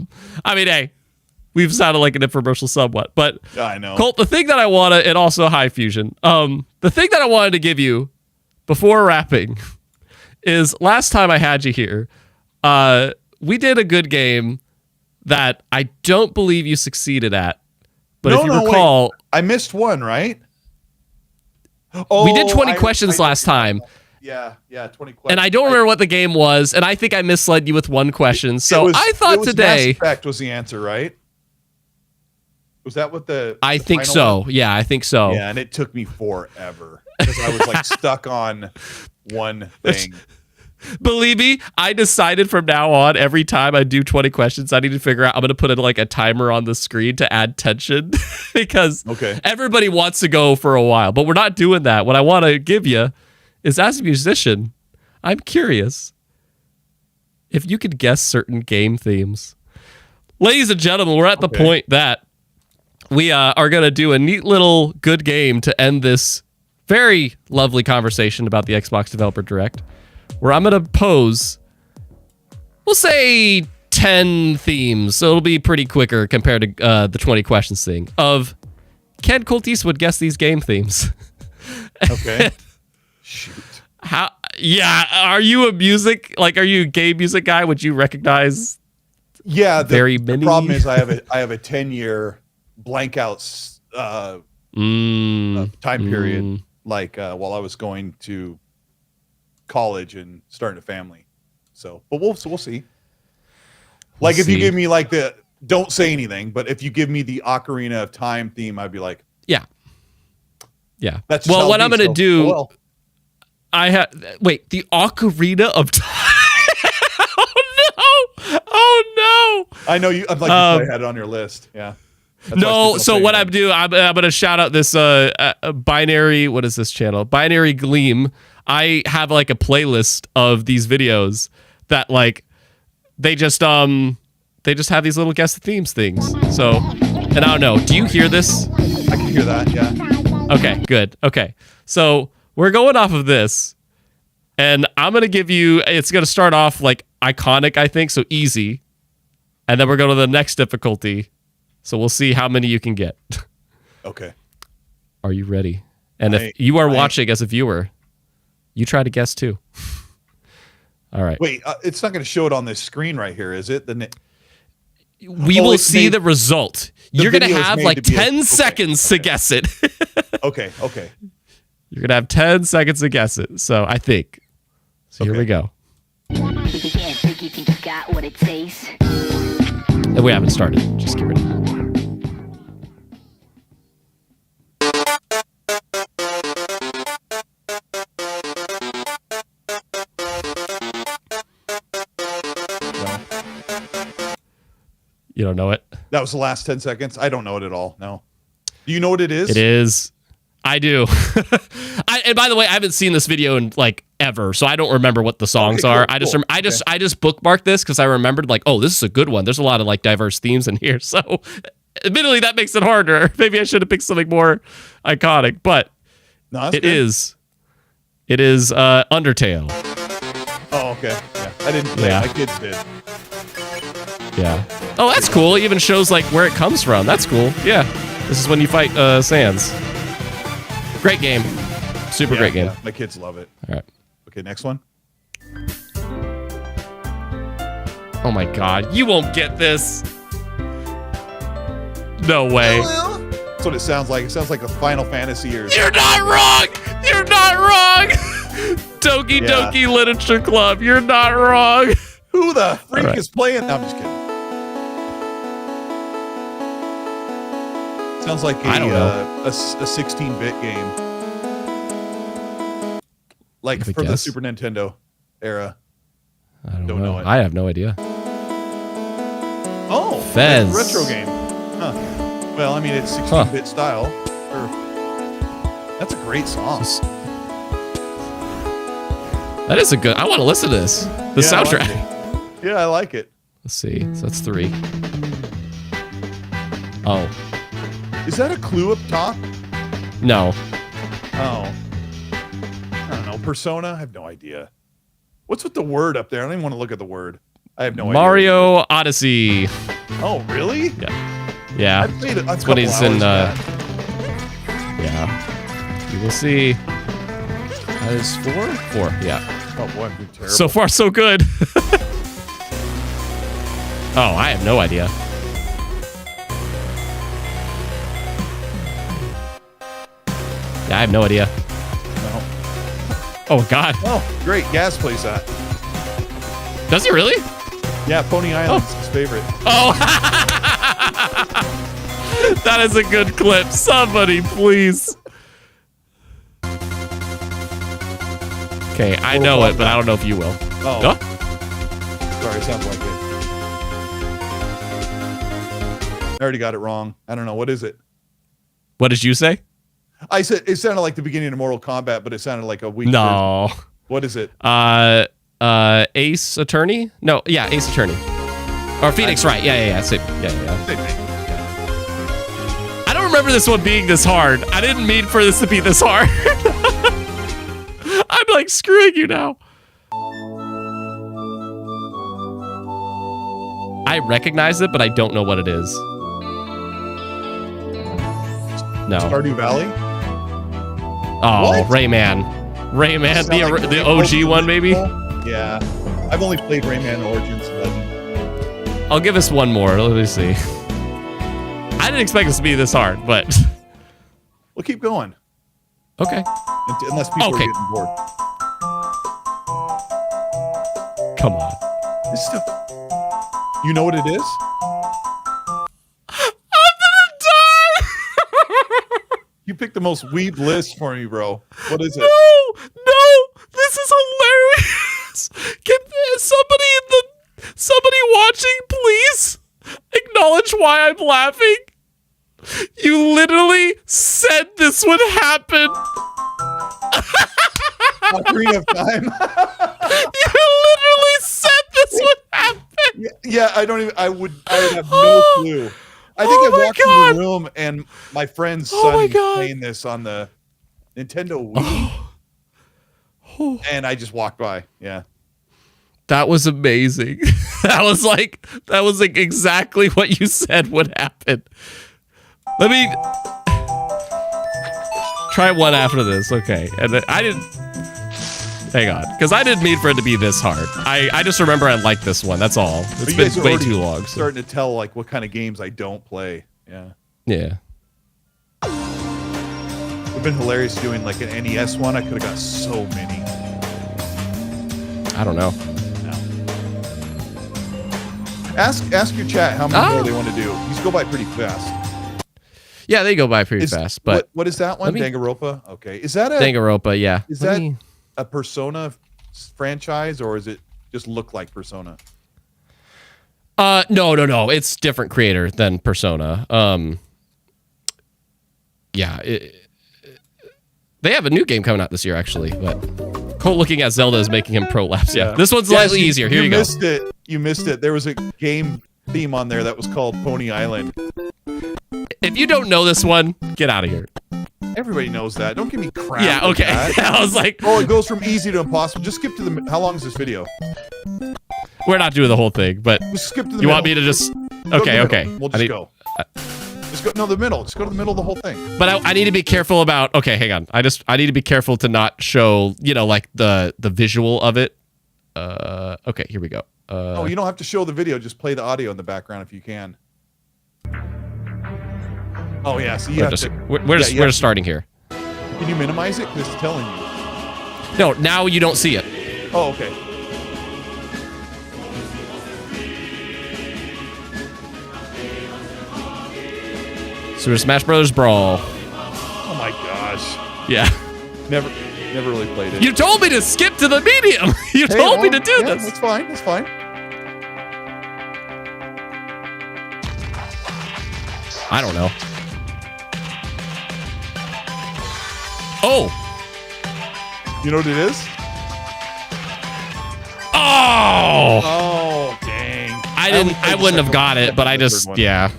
mean, hey, we've sounded like an infomercial somewhat, but I know. Colt, the thing that I want to, and also High Fusion, the thing that I wanted to give you before wrapping is last time I had you here, we did a good game that I don't believe you succeeded at. But if you recall... Wait. I missed one, right? Oh, we did 20 questions last time. Yeah, 20 questions. And I don't remember what the game was, and I think I misled you with one question. So I thought today... Mass Effect was the answer, right? Was that what the... I think so. One? Yeah, I think so. Yeah, and it took me forever because I was like stuck on one thing. Believe me, I decided from now on, every time I do 20 questions, I need to figure out, I'm going to put like a timer on the screen to add tension because everybody wants to go for a while, but we're not doing that. What I want to give you is, as a musician, I'm curious if you could guess certain game themes. Ladies and gentlemen, we're at the point that we are going to do a neat little good game to end this very lovely conversation about the Xbox Developer Direct, where I'm going to pose, we'll say 10 themes, so it'll be pretty quicker compared to the 20 questions thing, of can Colt Eastwood guess these game themes? Okay. Shoot. Are you a game music guy? Would you recognize the problem is I have a 10-year blank out time period, while I was going to college and starting a family. So, but we'll see. Like, if you give me like the don't say anything, but if you give me the Ocarina of Time theme, I'd be like, yeah. That's just what I'm gonna do. Well. The Ocarina of Time. Oh no! I know you. I'd like to probably had it on your list. Yeah. No, so what I'm doing, I'm going to shout out this Binary, what is this channel? Binary Gleam. I have like a playlist of these videos that like they just have these little guess the themes things. So, and I don't know, do you hear this? I can hear that, yeah. Okay, good. Okay. So, we're going off of this, and I'm going to give you, it's going to start off like iconic, I think, so easy. And then we're going to the next difficulty. So we'll see how many you can get. Okay. Are you ready? And if you are watching as a viewer, you try to guess too. All right. Wait, it's not going to show it on this screen right here, is it? We will see the result. You're going to have like 10 seconds to guess it. Okay. You're going to have 10 seconds to guess it. So I think. So here we go. And we haven't started. Just get ready. You don't know it? That was the last 10 seconds. I don't know it at all. No. Do you know what it is? It is. I do. And by the way, I haven't seen this video in like ever, so I don't remember what the songs are. I just bookmarked this because I remembered like, oh, this is a good one. There's a lot of like diverse themes in here. So admittedly, that makes it harder. Maybe I should have picked something more iconic, but it is Undertale. Oh, okay. Yeah. I didn't play it. My kids did. Yeah. Oh, that's cool. It even shows like where it comes from. That's cool. Yeah. This is when you fight Sans. Great game. Super great game. Yeah, my kids love it. All right. Okay, next one. Oh my God, you won't get this. No way. That's what it sounds like. It sounds like a Final Fantasy or... You're not wrong. You're not wrong. Doki Doki Literature Club. You're not wrong. Who the freak is playing? No, I'm just kidding. Sounds like a 16-bit game. Like from the Super Nintendo era. I don't know it. I have no idea. Oh, Fez. Retro game. Huh. Well, I mean, it's 16-bit style. Sure. That's a great song. That is a good... I want to listen to this. The soundtrack. I like it. Let's see. So that's 3. Oh. Is that a clue up top? No. Oh. I don't know. Persona? I have no idea. What's with the word up there? I don't even want to look at the word. I have no idea. Mario Odyssey. Oh, really? Yeah. I played it. That's what he's in. Yeah. You will see. That is 4? 4, yeah. Oh, boy, I'm doing terrible. So far, so good. Oh, I have no idea. Yeah, I have no idea. No. Oh, God. Oh, great. Gas plays that. Does he really? Yeah, Pony Island's his favorite. Oh. That is a good clip. Somebody, please. Okay, I know it, but I don't know if you will. Oh. Sorry, it sounds like it. I already got it wrong. I don't know. What is it? What did you say? I said it sounded like the beginning of Mortal Kombat, but it sounded like a weak No. version. What is it? Ace Attorney? No, yeah, Ace Attorney. Or Phoenix Wright. Yeah. Same thing. I don't remember this one being this hard. I didn't mean for this to be this hard. I'm like screwing you now. I recognize it, but I don't know what it is. No. Stardew Valley? Oh, What? Rayman. Rayman, Sound like the OG one, maybe? Yeah. I've only played Rayman Origins Legend. I'll give us one more. Let me see. I didn't expect this to be this hard, but... We'll keep going. Okay. Unless people are getting bored. Come on. This stuff... You know what it is? I'm gonna die! You picked the most weeb list for me, bro. What is it? No! This is hilarious! Can somebody watching, please acknowledge why I'm laughing? You literally said this would happen. Ocarina of Time. You literally said this would happen. Yeah, I would have no clue. I think I walked into the room and my friend's son was playing this on the Nintendo Wii. And I just walked by. Yeah. That was amazing. That was like exactly what you said would happen. Let me try one after this. Okay. And then I didn't... Hang on. Because I didn't mean for it to be this hard. I just remember I liked this one. That's all. It's been way too long. Starting to tell like what kind of games I don't play. Yeah. Yeah. It would have been hilarious doing like an NES one. I could have got so many. I don't know. No. Ask your chat how many more they want to do. These go by pretty fast. Yeah, they go by pretty fast. But what is that one? Danganronpa? Okay. Is that a Danganronpa, yeah. Is that a Persona franchise or is it just look like Persona? No. It's different creator than Persona. Yeah, they have a new game coming out this year actually, but Colt looking at Zelda is making him prolapse. Yeah. This one's slightly easier. Here you go. You missed it. There was a game theme on there that was called Pony Island. If you don't know this one, get out of here. Everybody knows that. Don't give me crap. Yeah, okay. I was like, it goes from easy to impossible. Just skip to the... How long is this video? We're not doing the whole thing, but just skip to the you want me to just... Okay. We'll just go. Just Just go the middle. Just go to the middle of the whole thing. But I need to be careful about. Okay, hang on. I need to be careful to not show like the visual of it. Okay, here we go. Oh, you don't have to show the video. Just play the audio in the background if you can. Oh yeah, so we're just starting here. Can you minimize it? Because it's telling you. No, now you don't see it. Oh, okay. Super Smash Brothers Brawl. Oh my gosh. Yeah. Never really played it. You told me to skip to the medium. You told me to do this. That's fine. That's fine. I don't know. Oh. You know what it is? Oh. Oh, dang. I wouldn't have got it, but I just, yeah.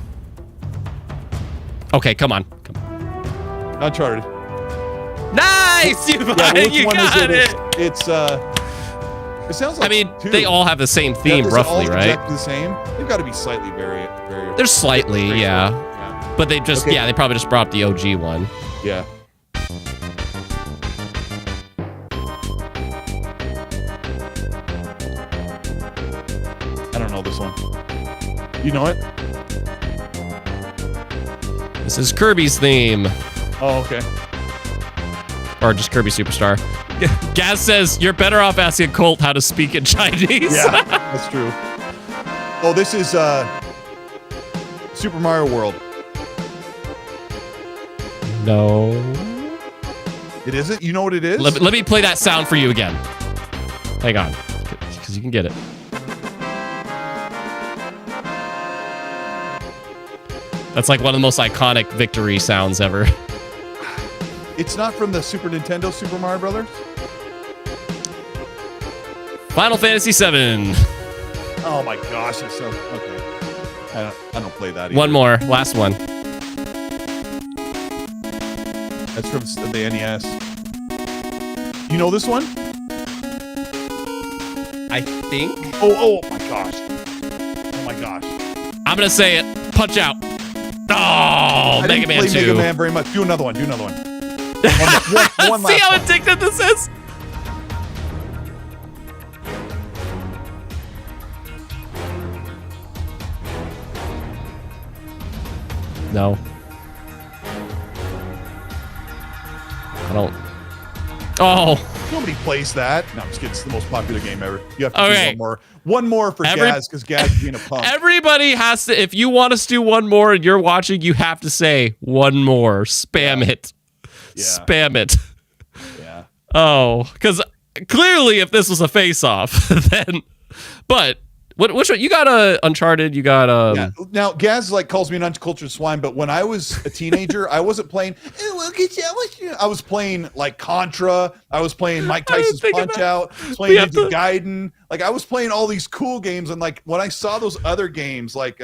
Okay, come on. Uncharted. Nice! You got it. It's it sounds like, I mean, they all have the same theme, roughly, right? Exactly the same. They've got to be slightly very. They're slightly, yeah. But they just, they probably just brought up the OG one. Yeah. I don't know this one. You know it? This is Kirby's theme. Oh, okay. Or just Kirby Superstar. Gaz says, you're better off asking Colt how to speak in Chinese. Yeah, that's true. Oh, this is Super Mario World. No. It isn't? You know what it is? Let me play that sound for you again. Hang on, because you can get it. That's like one of the most iconic victory sounds ever. It's not from the Super Nintendo Super Mario Brothers? Final Fantasy VII. Oh my gosh, it's so... Okay. I don't play that either. One more. Last one. That's from the NES. You know this one? I think. Oh my gosh. Oh my gosh. I'm going to say it. Punch Out. Oh, Mega Man 2. Mega Man very much. Do another one. One See how addictive this is? No. I don't. Oh. Nobody plays that. No, I'm just kidding. It's the most popular game ever. You have to do one more. One more for Gaz, because Gaz is being a punk. Everybody has to, if you want us to do one more and you're watching, you have to say one more. Spam it. Yeah. Spam it. Yeah. Oh, because clearly if this was a face-off, then, but which one? You got Uncharted, you got yeah. Now Gaz calls me an uncultured swine, but when I was a teenager, I wasn't playing. I was playing like Contra. I was playing Mike Tyson's Punch Out. I was playing Ninja Gaiden. I was playing all these cool games, and when I saw those other games like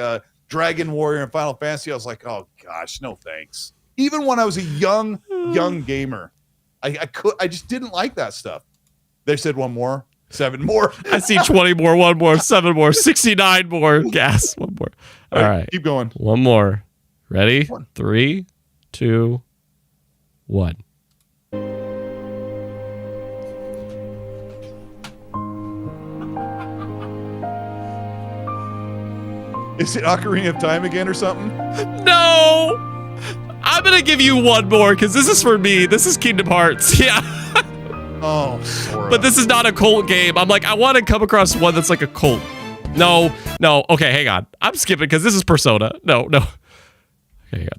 Dragon Warrior and Final Fantasy, I was like, oh gosh, no thanks. Even when I was a young gamer, I just didn't like that stuff. They said one more. 7 more. I see 20 more, 1 more, 7 more, 69 more. Gas. 1 more. All right. Keep going. 1 more. Ready? 3, 2, 1. Is it Ocarina of Time again or something? No! I'm going to give you 1 more because this is for me. This is Kingdom Hearts. Yeah. Oh, Sora. But this is not a Colt game. I'm like, I want to come across one that's like a Colt. No. Okay, hang on. I'm skipping because this is Persona. No. Okay, hang on.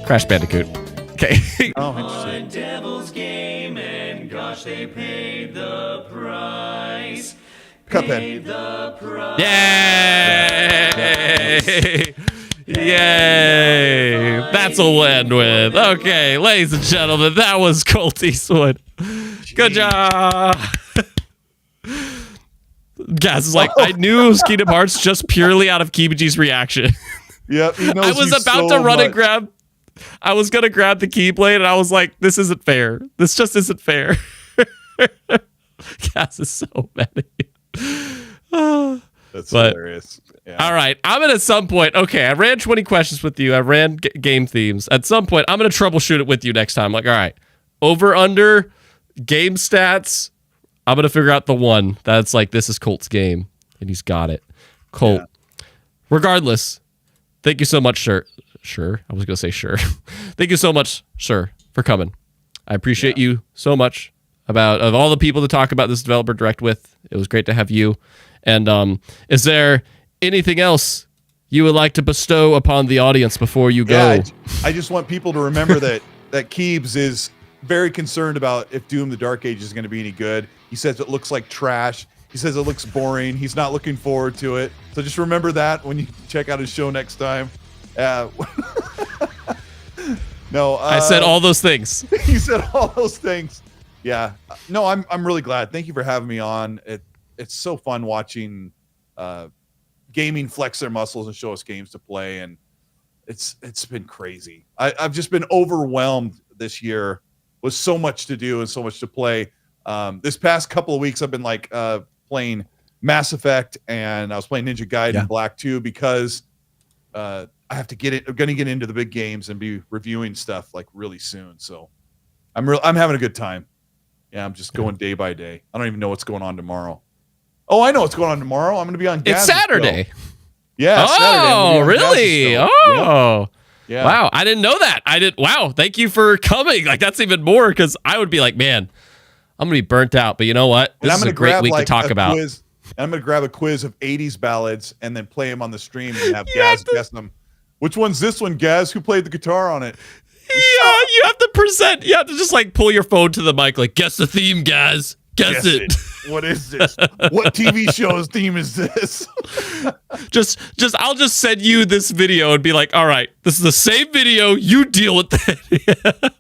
Crash Bandicoot. Okay. Oh, interesting. Devil's Game, and gosh, they paid the price. Cuphead. Yay! Yay! That's what we'll end with. Okay, ladies and gentlemen, that was Colt Eastwood. Good job. Gaz is like, I knew it was Kingdom Hearts just purely out of Kibiji's reaction. Yep. I was about to run and grab. I was going to grab the Keyblade, and I was like, this isn't fair. This just isn't fair. Cass is so mad at you. That's hilarious. Yeah. All right. I'm going to at some point, okay, I ran 20 questions with you. I ran game themes. At some point, I'm going to troubleshoot it with you next time. Like, all right, over, under, game stats. I'm going to figure out the one that's like, this is Colt's game, and he's got it. Colt. Yeah. Regardless, thank you so much, sir. Sure. I was going to say sure. Thank you so much, sir, for coming. I appreciate you so much. Of all the people to talk about this developer direct with, it was great to have you. And is there anything else you would like to bestow upon the audience before you go? Yeah, I just want people to remember that Keebs is very concerned about if Doom the Dark Age is going to be any good. He says it looks like trash. He says it looks boring. He's not looking forward to it. So just remember that when you check out his show next time. No, I said all those things. You said all those things. Yeah. No, I'm really glad. Thank you for having me on. It's so fun watching gaming flex their muscles and show us games to play, and it's been crazy. I've just been overwhelmed this year with so much to do and so much to play. This past couple of weeks I've been like playing Mass Effect, and I was playing Ninja Gaiden Black 2 because I have to I'm going to get into the big games and be reviewing stuff like really soon. So I'm having a good time. Yeah, I'm just going day by day. I don't even know what's going on tomorrow. Oh, I know what's going on tomorrow. I'm going to be on Gaz's It's Saturday. Show. Yeah, oh, really? Oh. Yeah. Wow, I didn't know that. Wow, thank you for coming. Like, that's even more, because I would be like, man, I'm going to be burnt out. But you know what? This is a great week to talk about. Quiz, and I'm going to grab a quiz of 80s ballads and then play them on the stream and have Gaz guess them. Which one's this one, Gaz? Who played the guitar on it? Yeah, you have to present. You have to just like pull your phone to the mic, like, guess the theme, guys. Guess it. What is this? What TV show's theme is this? I'll just send you this video and be like, all right, this is the same video. You deal with that.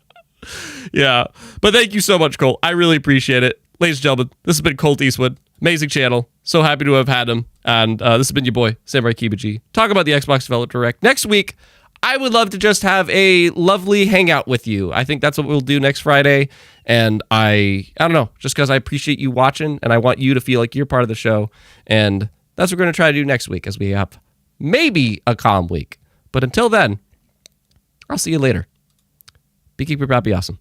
Yeah. But thank you so much, Colt. I really appreciate it. Ladies and gentlemen, this has been Colt Eastwood. Amazing channel. So happy to have had him. And this has been your boy, Samurai Kiba. Talk about the Xbox Developer Direct. Next week, I would love to just have a lovely hangout with you. I think that's what we'll do next Friday. And I don't know, just because I appreciate you watching and I want you to feel like you're part of the show. And that's what we're going to try to do next week, as we have maybe a calm week. But until then, I'll see you later. Be keep your be awesome.